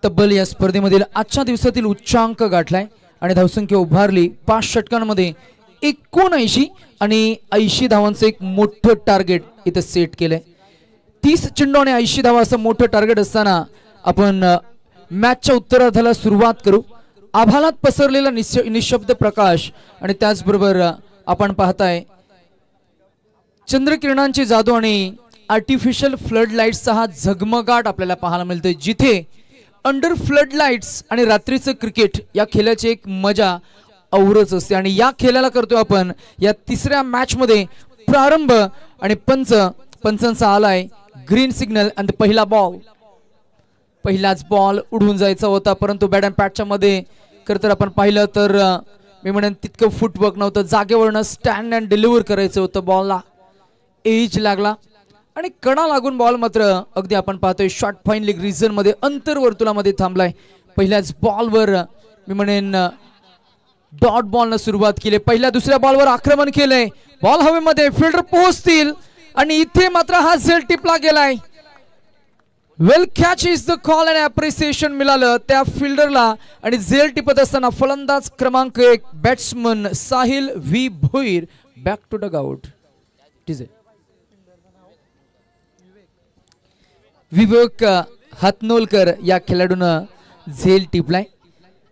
Speaker 2: तब्बल या स्पर्धेमधील आजच्या दिवसातील उच्चांक गाठलाय आणि धावसंख्या उभारली. 5 षटकांमध्ये 79 आणि 80 धावांचं एक मोठं टार्गेट इथं सेट केलंय. 30 चेंडू आणि 80 धावा असं मोठं टार्गेट असताना आपण मॅचच्या उत्तरार्धाला सुरुवात करू. आभाळात पसरलेला निशब्द प्रकाश आणि त्याचबरोबर आपण पाहताय चंद्रकिरणांची जादू आणि आर्टिफिशियल फ्लड लाईट्सचा हा झगमगाट आपल्याला पाहायला मिळतोय. जिथे अंडर फ्लड लाईट्स आणि रात्रीचं क्रिकेट या खेळाची एक मजा औरच असते आणि या खेळाला करतोय आपण या तिसऱ्या मॅच मध्ये प्रारंभ आणि पंचांचा आलाय ग्रीन सिग्नल आणि पहिला बॉल. पहिलाच बॉल उडून जायचा होता परंतु बॅट अँड पॅटच्या मध्ये खरं तर आपण पाहिलं तर मी म्हणेन तितकं फुटवर्क नव्हतं. जागेवरनं स्टँड अँड डिलिव्हर करायचं होतं. बॉलला एज लागला आणि कडा लागून बॉल मात्र अगदी आपण पाहतोय शॉर्ट फाईन लेग रिजन मध्ये अंतर्वर्तुळामध्ये थांबलाय. पहिल्याच बॉलवर मी म्हणेन डॉट बॉलनं सुरुवात केली. पहिल्या दुसऱ्या बॉलवर आक्रमण केलंय. बॉल हवेमध्ये फिल्डर पोहोचतील आणि इथे मात्र हा झेल टिपला गेलाय. वेल कॅच इज द कॉल आणि अप्रिसिएशन मिळालं त्या फिल्डरला आणि झेल टिपत असताना फलंदाज क्रमांक 1 batsman Sahil V Bhoir back to dugout. Vivek Hatnolkar या खेळाडूनं झेल टिपलाय.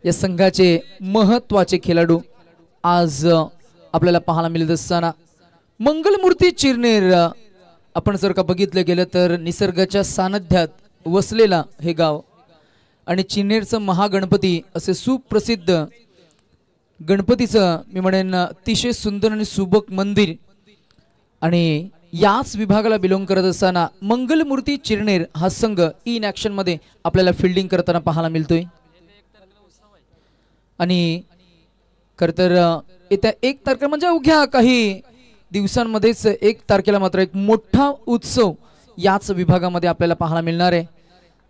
Speaker 2: या संघाचे महत्वाचे खेळाडू आज आपल्याला पाहायला मिळत असताना मंगलमूर्ती चिरनेर आपण जर का बघितलं गेलं तर निसर्गाच्या सानिध्यात वसलेला हे गाव आणि चिरनेरचं महागणपती असे सुप्रसिद्ध गणपतीचं मी म्हणेन अतिशय सुंदर आणि सुबक मंदिर आणि याच विभागाला बिलोंग करत असताना मंगलमूर्ती चिरनेर हा संघ इन ऍक्शन मध्ये आपल्याला फिल्डिंग करताना पाहायला मिळतोय. आणि खर तर येत्या 1 तारखेला म्हणजे अवघ्या काही दिवसांमध्येच 1 तारखेला मात्र एक मोठा उत्सव याच विभागामध्ये आपल्याला पाहायला मिळणार आहे.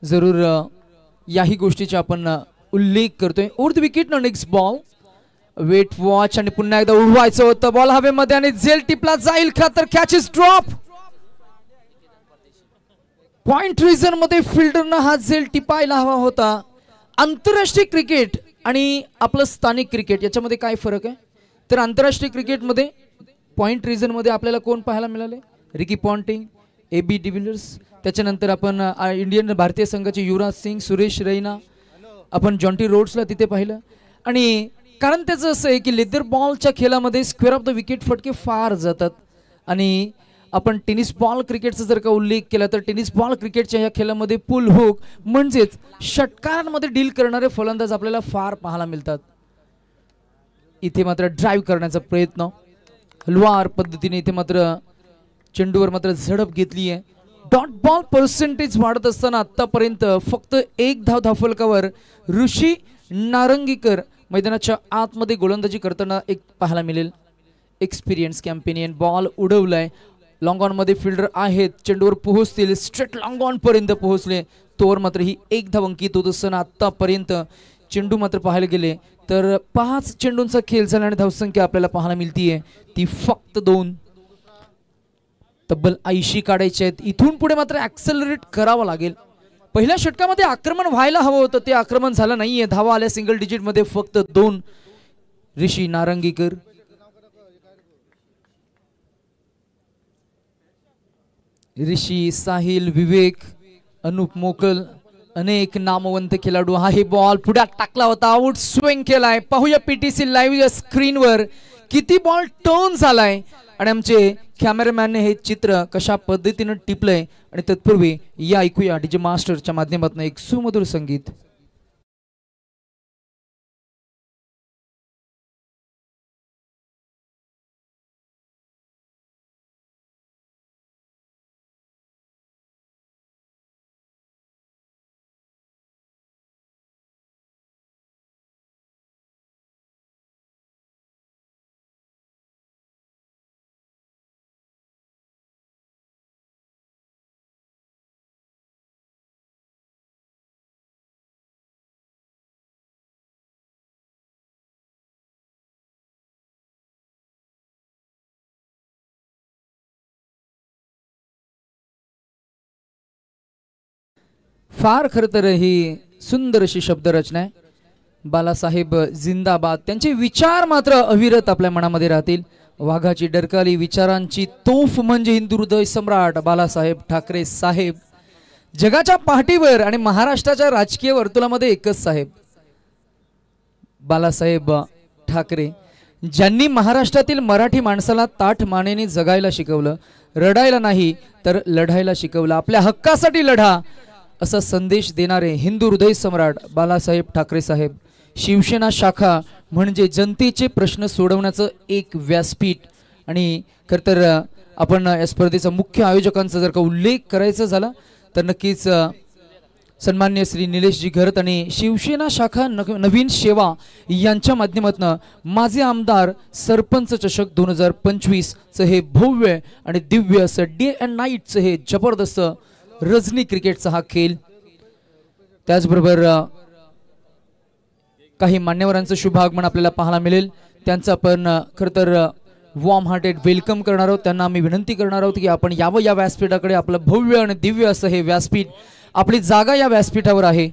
Speaker 2: जरूर याही गोष्टीचा आपण उल्लेख करतोय. उर्ध विकेट न नेक्स्ट बॉल वेट वॉच आणि पुन्हा एकदा उडवायचं होतं. बॉल हवेमध्ये आणि झेल टिपला जाईल का तर catch is drop. Point region मध्ये फिल्डरनं हा झेल टिपायला हवा होता. आंतरराष्ट्रीय क्रिकेट आणि आपलं स्थानिक क्रिकेट याच्यामध्ये काय फरक आहे तर आंतरराष्ट्रीय क्रिकेटमध्ये पॉइंट रिजन मध्ये आपल्याला कोण पाहायला मिळाले रिकी पॉन्टिंग AB डिव्हिलियर्स. त्याच्यानंतर आपण इंडियन भारतीय संघाचे युवराज सिंग सुरेश रैना आपण जॉन्टी रोड्सला तिथे पाहिलं. आणि कारण त्याचं असं आहे की लेदर बॉलच्या खेळामध्ये स्क्वेअर ऑफ द विकेट फटके फार जातात आणि आपण टेनिस बॉल क्रिकेटचा जर का उल्लेख केला तर टेनिस बॉल क्रिकेटच्या या खेळामध्ये पुल हुक म्हणजेच षटकारांमध्ये डील करणारे फलंदाज आपल्याला फार पाहायला मिळतात. इथे मात्र ड्राईव्ह करण्याचा प्रयत्न हलवार पद्धतीने इथे मात्र चेंडूवर मात्र झडप घेतली आहे. डॉट बॉल पर्सेंटेज वाढत असताना आतापर्यंत फक्त 1 धाव धावफलकावर ऋषी नारंगीकर मैदानाच्या आतमध्ये गोलंदाजी करताना एक पाहायला मिळेल. एक्सपिरियन्स कॅम्पेनियन बॉल उडवलाय. लॉंग ऑन मध्ये फिल्डर आहेत. चेंडूवर पोहोचतील. स्ट्रेट लॉंग ऑन पर्यंत पोहोचले. तोवर मात्र ही 1 धाव अंकित होत असताना आतापर्यंत चेंडू मात्र पाहायला गेले तर 5 चेंडूंचा खेळ झाला आणि धावसंख्या आपल्याला पाहायला मिळतीये ती फक्त 2. तब्बल 80 काढायचे आहेत. इथून पुढे मात्र ऍक्सेलरेट करावं लागेल. पहिल्या षटकामध्ये आक्रमण व्हायला हवं होतं ते आक्रमण झालं नाहीये. धावा आल्या सिंगल डिजिट मध्ये फक्त 2. ऋषी नारंगीकर ऋषी साहिल विवेक अनुप मोकल अनेक नामवंत खेळाडू. हा हे बॉल पुढ्यात टाकला होता. आउट स्विंग केलाय. पाहूया पीटीसी लाईव्ह स्क्रीनवर किती बॉल टर्न झालाय आणि आमचे कॅमेरामॅनने हे चित्र कशा पद्धतीने टिपलंय आणि तत्पूर्वी या ऐकूया डीजे मास्टरच्या माध्यमातून एक सुमधुर संगीत. फार खरं तर ही सुंदर अशी शब्दरचना आहे. बालासाहेब जिंदाबाद. त्यांचे विचार मात्र अविरत आपल्या मनामध्ये राहतील. वाघाची डरकाली विचारांची तोफ म्हणजे हिंदू हृदय सम्राट बालासाहेब ठाकरे साहेब. जगाच्या पाठीवर आणि महाराष्ट्राच्या राजकीय वर्तुळामध्ये एकच साहेब, बालासाहेब ठाकरे, ज्यांनी महाराष्ट्रातील मराठी माणसाला ताठ मानेने जगायला शिकवलं, रडायला नाही तर लढायला शिकवलं. आपल्या हक्कासाठी लढा असा संदेश देणारे हिंदू हृदय सम्राट बालासाहेब ठाकरे साहेब. शिवसेना शाखा म्हणजे जनतेचे प्रश्न सोडवण्याचं एक व्यासपीठ. आणि खरं तर आपण या स्पर्धेचा मुख्य आयोजकांचा जर का उल्लेख करायचा झाला तर नक्कीच सन्मान्य श्री निलेशजी घरत आणि शिवसेना शाखा नवीन सेवा यांच्या माध्यमातून माझे आमदार सरपंच चषक 2025चं हे भव्य आणि दिव्य असं डे अँड नाईटचं हे जबरदस्त रजनी क्रिकेटचा हा खेळ. त्याचबरोबर काही मान्यवरांचं शुभ आगमन आपल्याला पाहायला मिळेल. त्यांचं आपण खरं तर वॉर्म हार्टेड वेलकम करणार आहोत. त्यांना आम्ही विनंती करणार आहोत की आपण यावं या व्यासपीठाकडे. आपलं भव्य आणि दिव्य असं हे व्यासपीठ, आपली जागा या व्यासपीठावर आहे.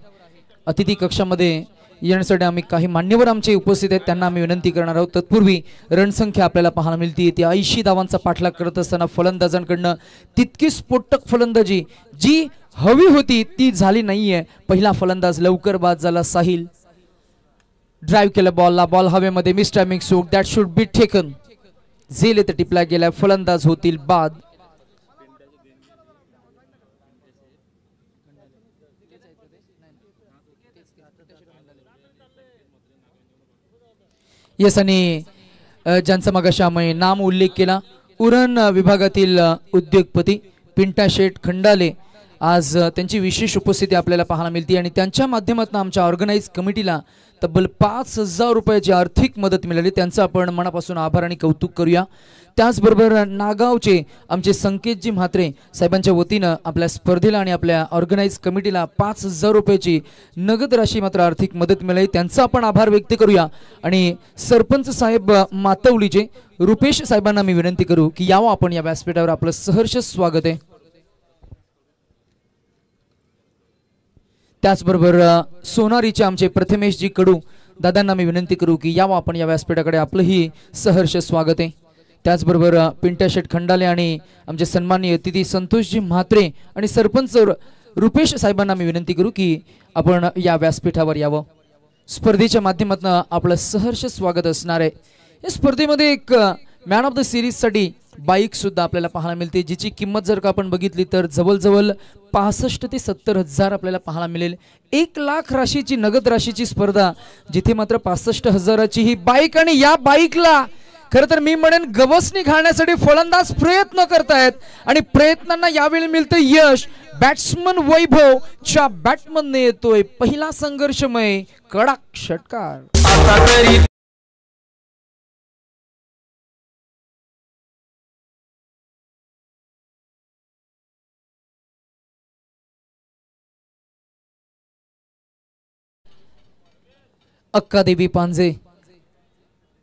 Speaker 2: अतिथी कक्षामध्ये येण्यासाठी आम्ही काही मान्यवर आमचे उपस्थित आहेत, त्यांना आम्ही विनंती करणार आहोत. तत्पूर्वी रणसंख्या आपल्याला पाहायला मिळते. ती 80 धावांचा पाठलाग करत असताना फलंदाजांकडनं तितकी स्फोटक फलंदाजी जी हवी होती ती झाली नाहीये. पहिला फलंदाज लवकर बाद झाला साहिल. ड्राईव्ह केला बॉलला, बॉल हवेमध्ये miss timing soak, that should be taken. झेल येथे टिपला गेला, फलंदाज होतील बाद. यस, आणि ज्यांचा मगाशी आम्ही नाम उल्लेख केला, उरण विभागातील उद्योगपती पिंटा शेठ खंडाले, आज त्यांची विशेष उपस्थिती आपल्याला पाहायला मिळते. आणि त्यांच्या माध्यमातून आमच्या ऑर्गनाइज कमिटीला तब्बल 5,000 रुपयाची आर्थिक मदत मिळाली. त्यांचं आपण मनापासून आभार आणि कौतुक करूया. त्याचबरोबर नागावचे आमचे संकेतजी म्हात्रे साहेबांच्या वतीनं आपल्या स्पर्धेला आणि आपल्या ऑर्गनाइज कमिटीला 5,000 रुपयाची नगद राशी मात्र आर्थिक मदत मिळाली. त्यांचा आपण आभार व्यक्त करूया. आणि सरपंच साहेब मातवलीचे रुपेश साहेबांना मी विनंती करू की यावं आपण या व्यासपीठावर. आपलं सहर्ष स्वागत आहे. त्याचबरोबर सोनारीचे आमचे प्रथमेशजी कडू दादांना मी विनंती करू की यावं आपण या व्यासपीठाकडे. आपलंही सहर्ष स्वागत आहे. त्याचबरोबर पिंट्या शेठ खंडाले आणि आमचे सन्माननीय अतिथी संतोषजी म्हात्रे आणि सरपंच रुपेश साहेबांना मी विनंती करू की आपण या व्यासपीठावर यावं. स्पर्धेच्या माध्यमातून आपलं सहर्ष स्वागत असणार आहे. या स्पर्धेमध्ये एक मॅन ऑफ द सिरीज साठी बाईक सुद्धा आपल्याला पाहायला मिळते, जिची किंमत जर का आपण बघितली तर जवळजवळ 65 ते 70 हजार आपल्याला पाहायला मिळेल. 1 लाख राशीची नगद राशीची स्पर्धा, जिथे मात्र 65 हजाराची ही बाईक. आणि या बाईकला खरं तर मी म्हणेन गवसणी घालण्यासाठी फलंदाज प्रयत्न करतायत आणि प्रयत्नांना यावेळी मिळतं यश. बॅट्समन वैभव च्या बॅटमनने येतोय पहिला संघर्षमय कडक षटकार. अक्कादेवी पांजे,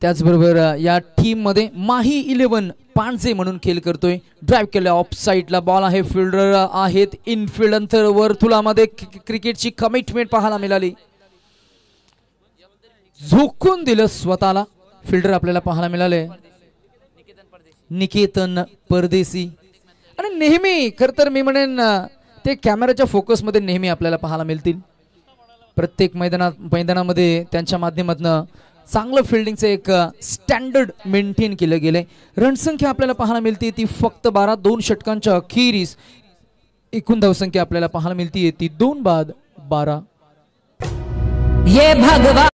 Speaker 2: त्याचबरोबर या टीम मध्ये माही 11 पांजे म्हणून खेळ करतोय. ड्राईव्ह केला ऑफ साइडला बॉल आहे. फिल्डर आहेत इनफिल्ड अंतर वर्तुळामध्ये. क्रिकेटची कमिटमेंट पाहायला मिळाली. झोकून दिलं स्वतःला फिल्डर आपल्याला पाहायला मिळाले निकेतन परदेसी. आणि नेहमी खरं तर मी म्हणेन ते कॅमेराच्या फोकस मध्ये नेहमी आपल्याला पाहायला मिळतील. प्रत्येक मैदानामध्ये त्यांच्या माध्यमातून चांगलं फिल्डिंगचं एक स्टँडर्ड मेंटेन केलं गेलंय. रणसंख्या आपल्याला पाहायला मिळते ती फक्त 12. 2 षटकांच्या अखेरीस एकूण धावसंख्या आपल्याला पाहायला मिळते ती 2 बाद 12.
Speaker 3: ये भगवान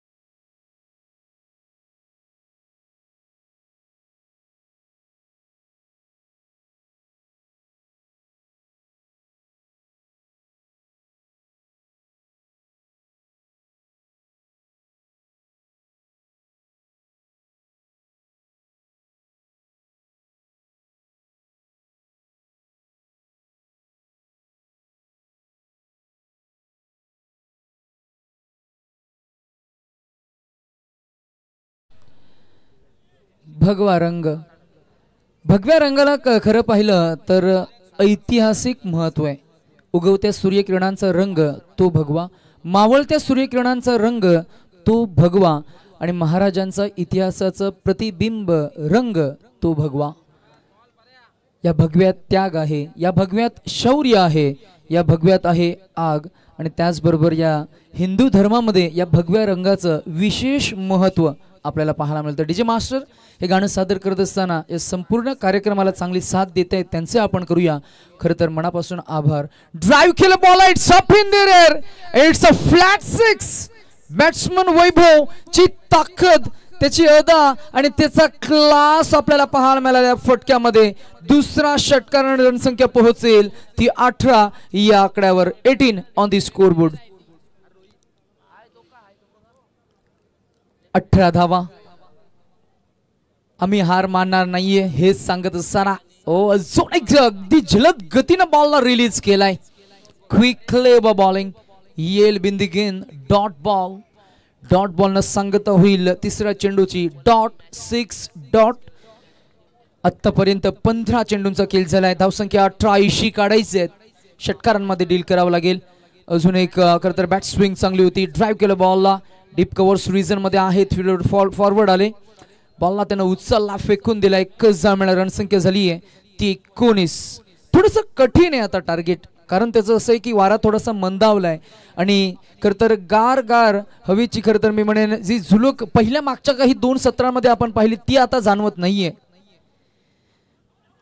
Speaker 2: भगवा रंग. भगव्या रंगाला खरं पाहिलं तर ऐतिहासिक महत्व आहे. उगवत्या सूर्यकिरणांचा रंग तो भगवा, मावळत्या सूर्यकिरणांचा रंग तो भगवा आणि महाराजांचा इतिहासाचं प्रतिबिंब रंग तो भगवा. या भगव्यात त्याग आहे, या भगव्यात शौर्य आहे, या भगव्यात आहे आग आणि त्याचबरोबर या हिंदू धर्मामध्ये या भगव्या रंगाचं विशेष महत्त्व आपल्याला पाहायला मिळतं. डीजे मास्टर हे गाणं सादर करत असताना या संपूर्ण कार्यक्रमाला चांगली साथ देत आहेत, त्यांचे आपण करूया खरं तर मनापासून आभार. ड्राईव्ह केलं ball, it's up in the air, it's a flat six. Batsman Vaibhav ची ताकद, त्याची अदा आणि त्याचा क्लास आपल्याला पाहायला मिळाला. फटक्यामध्ये दुसरा षटकार आणि रणसंख्या पोहोचेल ती 18 या आकड्यावर. 18 ऑन दी स्कोरबोर्ड. 18 धावा. आम्ही हार मानणार नाहीये हेच सांगत असताना अजून एक अगदी जलद गतीनं बॉलला रिलीज केलाय. क्विकली बॉलिंग येल बिंदिगेन डॉट बॉल. डॉट बॉल न सांगता होईल तिसऱ्या चेंडूची डॉट 6 डॉट. आतापर्यंत 15 चेंडूंचा खेळ झालाय. धावसंख्या 18 काढायचे आहेत. षटकारांमध्ये डील करावं लागेल. अजून एक खरं तर बॅट स्विंग चांगली होती. ड्राईव्ह केलं बॉलला. डीप कव्हर्स रिजन मध्ये आहेत. फील्डर फॉरवर्ड आले. बॉलला त्यानं उचलला, फेकून दिला. एकच जाळ. रणसंख्या झाली आहे ती 19. थोडंसं कठीण आहे आता टार्गेट, कारण त्याचं असं आहे की वारा थोडासा मंदावलाय आणि खरं तर गार हवेची खरं तर मी म्हणेन जी झुळूक पहिल्या मागच्या काही 2 सत्रामध्ये आपण पाहिली ती आता जाणवत नाहीये.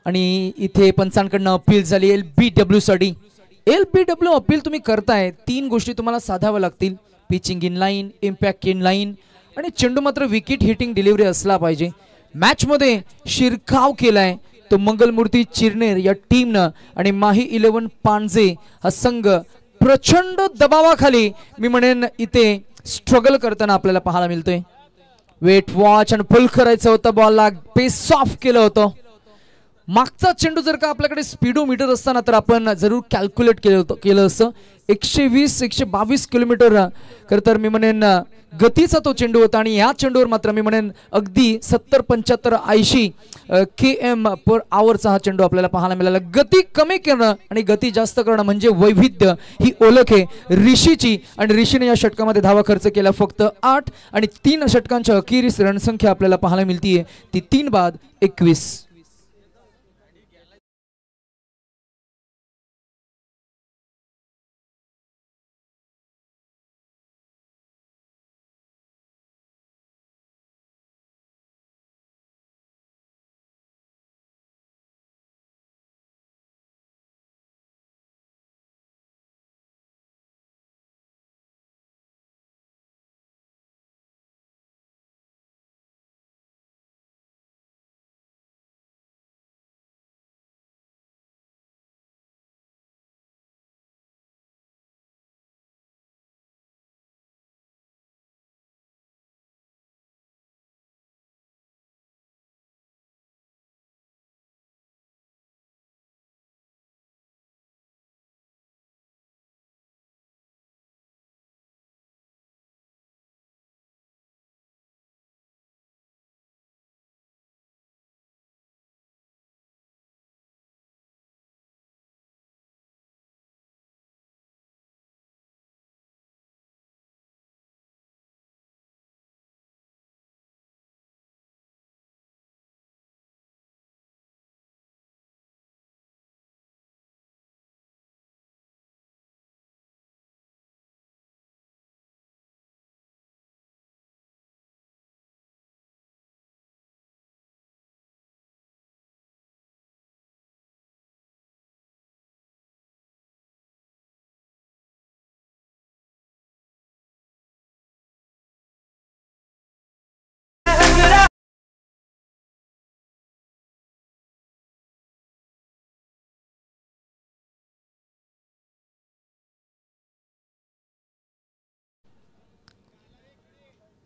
Speaker 2: आणि इथे पंचांकडनं अपील झाली LBW साठी. LBW अपील तुम्ही करताय, 3 गोष्टी तुम्हाला साधाव्या लागतील. Pitching in line, impact in line आणि चेंडू मात्र विकेट हिटिंग डिलिव्हरी असला पाहिजे. मॅच मध्ये शिरकाव केलाय तो मंगलमूर्ती चिरनेर या टीमनं आणि माही 11 पांजे हा संघ प्रचंड दबावाखाली मी म्हणेन इथे स्ट्रगल करताना आपल्याला पाहायला मिळतोय. वेट वॉच आणि पुल करायचं होतं. बॉलला पेस ऑफ केलं होतं. मागचा चेंडू जर का आपल्याकडे स्पीडोमीटर असताना तर आपण जरूर कॅल्क्युलेट केलं असं. 120-122 किलोमीटर खरं तर मी म्हणेन गतीचा तो चेंडू होता आणि या चेंडूवर मात्र मी म्हणेन अगदी 70-75-80 km/h हा चेंडू आपल्याला पाहायला मिळाला. गती कमी करणं आणि गती जास्त करणं म्हणजे वैविध्य ही ओळख आहे ऋषीची आणि ऋषीने या षटकामध्ये धावा खर्च केला फक्त 8 आणि 3 षटकांच्या अखेरीस रणसंख्या आपल्याला पाहायला मिळतीये ती 3 बाद 21.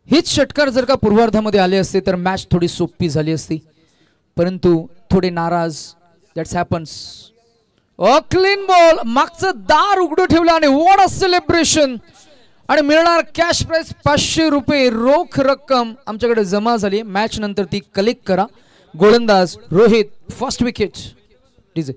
Speaker 2: हेच षटकार जर का पूर्वार्धामध्ये आले असते तर मॅच थोडी सोपी झाली असती, परंतु थोडे नाराज. That's happens. Clean ball. मागचं दार उघडं ठेवलं आणि व्हॉट अ सेलिब्रेशन. आणि मिळणार कॅश प्राइस 500 रुपये रोख रक्कम आमच्याकडे जमा झाली. मॅच नंतर ती कलेक्ट करा. गोलंदाज रोहित, फर्स्ट विकेट. डीजे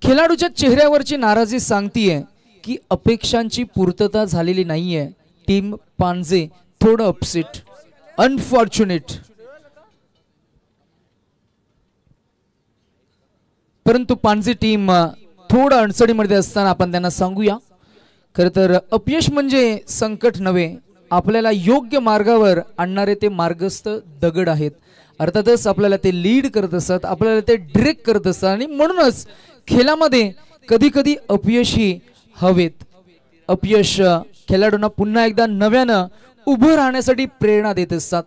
Speaker 2: खेळाडूच्या चेहऱ्यावरची नाराजी सांगतीये की अपेक्षांची पूर्तता झालेली नाहीये. टीम पांजे थोडं अपसेट, अनफॉर्च्युनेट. परंतु पांजे टीम थोडं अडचणीमध्ये असताना आपण त्यांना सांगूया, खरं तर अपयश म्हणजे संकट नव्हे, आपल्याला योग्य मार्गावर आणणारे ते मार्गस्थ दगड आहेत. अर्थातच आपल्याला ते लीड करत असतात, आपल्याला ते डिरेक्ट करत असतात आणि म्हणूनच खेळामध्ये कधी कधी अपयशी हवेत. अपयश खेळाडूंना पुन्हा एकदा नव्यानं उभं राहण्यासाठी प्रेरणा देत असतात.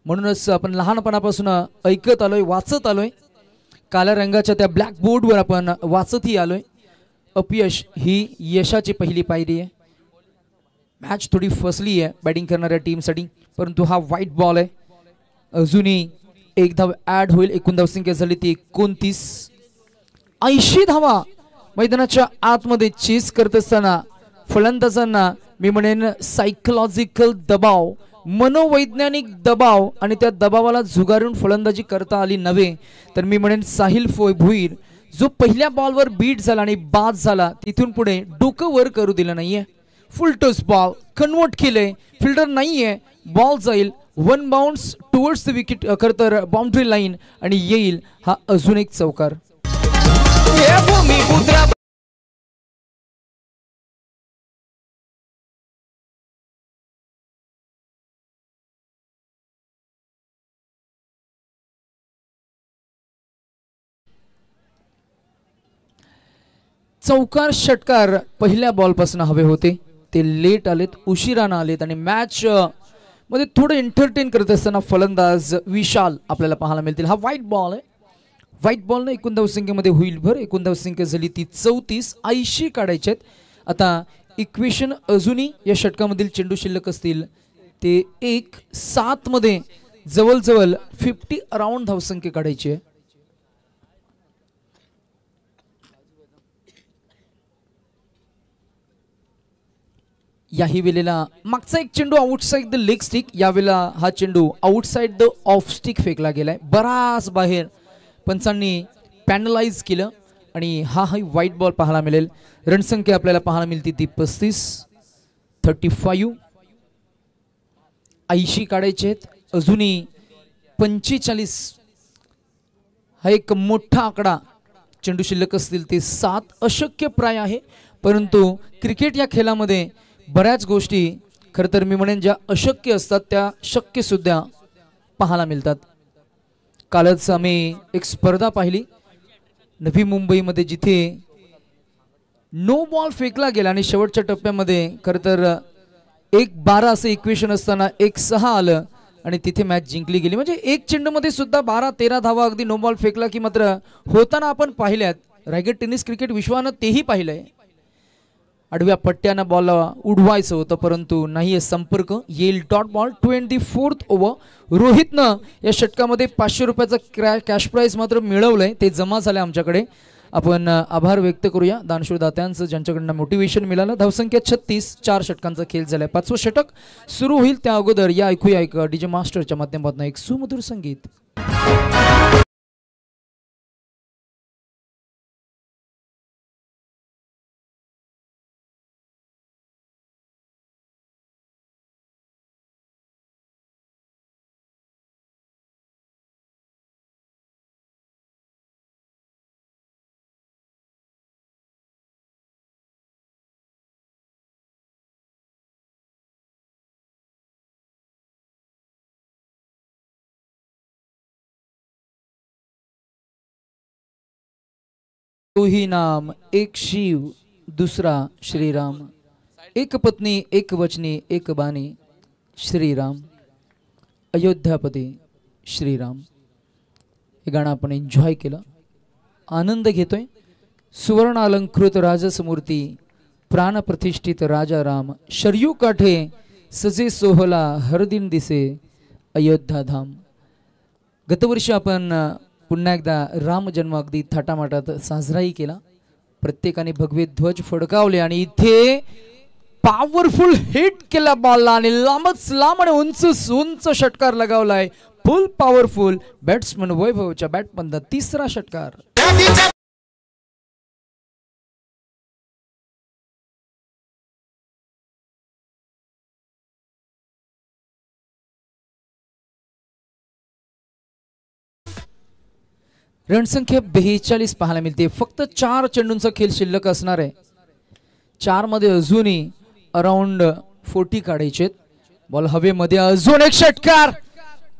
Speaker 2: म्हणूनच आपण लहानपणापासून ऐकत आलोय, वाचत आलोय, काळ्या रंगाच्या त्या ब्लॅक बोर्डवर आपण वाचतही आलोय, अपयश ही यशाची पहिली पायरी आहे. मॅच थोडी फसली आहे बॅटिंग करणाऱ्या टीमसाठी, परंतु हा व्हाईट बॉल आहे. अजूनही एक धाव ऍड होईल. एकूण धावसंख्या झाली ती 29. 80 धावा मैदानाच्या आतमध्ये चेस करत असताना फलंदाजांना मी म्हणेन सायकोलॉजिकल दबाव, मनोवैज्ञानिक दबाव आणि त्या दबावाला झुगारून फलंदाजी करता आली नव्हे. तर मी म्हणेन साहिल भुईर जो पहिल्या बॉलवर बीट झाला आणि बाद झाला, तिथून पुढे डोकं वर करू दिलं नाहीये. फुल टॉस बॉल कन्वर्ट केले, फिल्डर नाहीये, बॉल जाईल one bounce towards the wicket, खरं तर बाउंड्री लाईन, आणि येईल हा अजून एक चौकार. चौकार षटकार पहिल्या बॉल पासून हवे होते, ते लेट आलेत, उशिरानं आलेत आणि मॅच मध्ये थोडं एंटरटेन करत असताना फलंदाज विशाल आपल्याला पाहायला मिळतील. हा व्हाईट बॉल आहे. व्हाईट बॉलने एकूण धावसंख्येमध्ये होईल भर. एकूण धावसंख्या झाली ती 34. 80 काढायचे आहेत. आता इक्वेशन अजूनही या षटकामधील चेंडू शिल्लक असतील ते 1-7 मध्ये जवळजवळ 50 अराउंड धावसंख्या काढायची आहे. याही वेळेला मागचा एक चेंडू आउटसाइड द लेग स्टिक, यावेळेला हा चेंडू आउटसाइड द ऑफ स्टिक फेकला गेलाय, बराच बाहेर. पंचांनी पॅनलाइज केलं आणि हा व्हाईट बॉल पाहायला मिळेल. रणसंख्या आपल्याला पाहायला मिळते ती 35. 35. 80 काढायचे आहेत. अजूनही 45. हा एक मोठा आकडा. चेंडू शिल्लक असतील ते 7. अशक्य प्राय आहे, परंतु क्रिकेट या खेळामध्ये बऱ्याच गोष्टी खरं तर मी म्हणेन ज्या अशक्य असतात त्या शक्य सुद्धा पाहायला मिळतात. कालच आम्ही एक स्पर्धा पाहिली नवी मुंबईमध्ये, जिथे नो बॉल फेकला गेला आणि शेवटच्या टप्प्यामध्ये खरं तर 1-12 असं इक्वेशन असताना 1-6 आलं आणि तिथे मॅच जिंकली गेली. म्हणजे एक चेंडूमध्ये सुद्धा 12-13 धावा अगदी नो बॉल फेकला की मात्र होताना आपण पाहिल्यात. रायगड टेनिस क्रिकेट विश्वानं तेही पाहिलंय. आडव्या पट्ट्यानं बॉल उडवायचं होतं, परंतु नाही संपर्क. येईल डॉट बॉल. 24th over. रोहितनं या षटकामध्ये 500 रुपयाचा कॅश प्राइज मात्र मिळवलंय, ते जमा झालंय आमच्याकडे. आपण आभार व्यक्त करूया दानशूर दात्यांचं, ज्यांच्याकडनं मोटिवेशन मिळालं. धावसंख्या 36. 4 षटकांचा खेळ झालाय. 5वं षटक सुरू होईल त्या अगोदर या ऐकूया एक डीजे मास्टरच्या माध्यमातून एक सुमधुर संगीत. तो ही नाम एक शिव दुसरा श्रीराम, एक पत्नी एक वचनी एक बाणी श्रीराम, अयोध्यापती श्रीराम. हे गाणं आपण एन्जॉय केलं, आनंद घेतोय. सुवर्ण अलंकृत राजसमूर्ती, प्राण प्रतिष्ठित राजा राम, शरयू काठे सजे सोहला हरदिन दिसे अयोध्या धाम. गतवर्षी आपण पुन्हा एकदा राम जन्म अगदी थाटामाटात साजराही केला. प्रत्येकाने भगवे ध्वज फडकावले आणि इथे पॉवरफुल हिट केला बॉलला आणि लांबच लांब आणि उंच उंच षटकार लगावलाय. फुल पॉवरफुल बॅट्समन वैभवच्या बॅटमधून 3रा षटकार. रणसंख्या 42 पाहायला मिळते. फक्त 4 चेंडूंचा खेळ शिल्लक असणार आहे. 4 मध्ये अजूनही अराउंड 40 काढायचे. बॉल हवेमध्ये, अजून एक षटकार.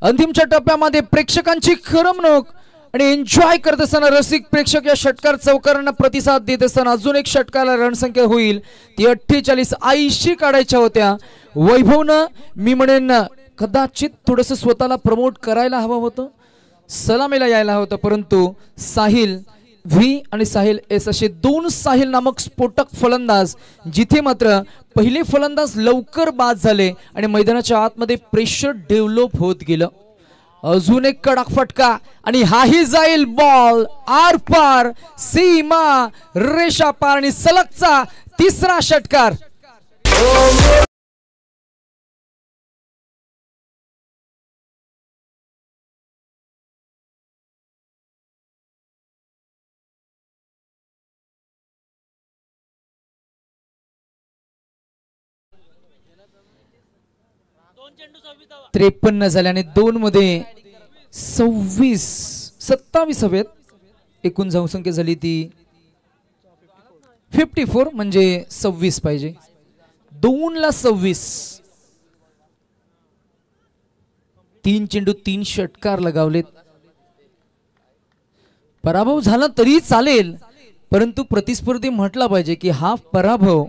Speaker 2: अंतिमच्या टप्प्यामध्ये प्रेक्षकांची करमणूक आणि एन्जॉय करत असताना रसिक प्रेक्षक या षटकार चौकारांना प्रतिसाद देत असताना अजून एक षटकाला रणसंख्या होईल ती 48. 80 काढायच्या होत्या. वैभवनं मी म्हणेन कदाचित थोडंसं स्वतःला प्रमोट करायला हवं होतं, सलामीला यायला होतं, परंतु साहिल व्ही आणि साहिल एस असे 2 साहिल नामक स्फोटक फलंदाज, जिथे मात्र पहिले फलंदाज लवकर बाद झाले आणि मैदानाच्या आतमध्ये प्रेशर डेव्हलप होत गेलं. अजून एक कडक फटका आणि हाही जाईल बॉल आर पार, सीमा रेषा पार आणि सलगचा 3रा षटकार. 53 झाल्याने 2 मध्ये 27 हवेत. एकूण धावसंख्या झाली ती 54 म्हणजे 26 पाहिजे. 2 ला 26. 3 चेंडू 3 षटकार लगावलेत. पराभव झाला तरी चालेल, परंतु प्रतिस्पर्धी म्हटला पाहिजे की हा पराभव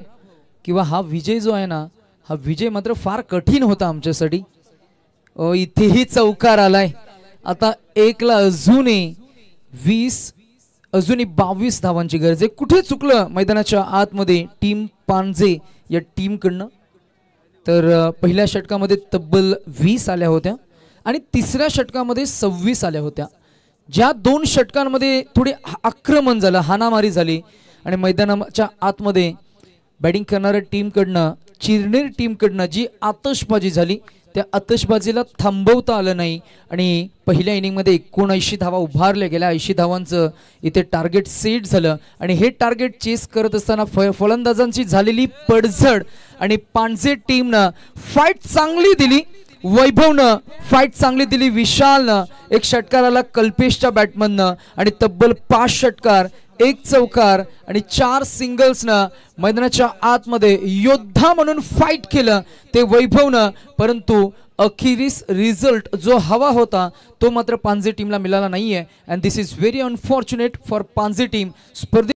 Speaker 2: किंवा हा विजय जो आहे ना, हा विजय मात्र फार कठीण होता आमच्यासाठी. इथेही चौकार आलाय. आता 1 ला अजूनही 20, अजूनही 22 धावांची गरज आहे. कुठे चुकलं मैदानाच्या आतमध्ये टीम पांजे या टीम कडनं, तर पहिल्या षटकामध्ये तब्बल 20 आल्या होत्या आणि 3ऱ्या षटकामध्ये 26 आल्या होत्या. ज्या 2 षटकांमध्ये थोडे आक्रमण झालं, हाणामारी झाली आणि मैदानाच्या आतमध्ये बॅटिंग करणाऱ्या टीम कडनं, चिरनेर टीम कडनं जी आतषबाजी झाली, त्या आतषबाजीला थांबवता आलं नाही आणि पहिल्या इनिंगमध्ये 79 धावा उभारल्या गेल्या. 80 धावांचं इथे टार्गेट सेट झालं आणि हे टार्गेट चेस करत असताना फलंदाजांची झालेली पडझड आणि पांजे टीमनं फाईट चांगली दिली. वैभवनं फाईट चांगली दिली. विशालनं एक षटकार आला कल्पेशच्या बॅटमननं आणि तब्बल 5 षटकार, 1 चौकार आणि 4 सिंगल्सनं मैदानाच्या आतमध्ये योद्धा म्हणून फाईट केलं ते वैभवनं. परंतु अखेरीस रिझल्ट जो हवा होता तो मात्र पांजे टीमला मिळाला नाहीये. And this is very unfortunate for पांजे टीम. स्पर्धे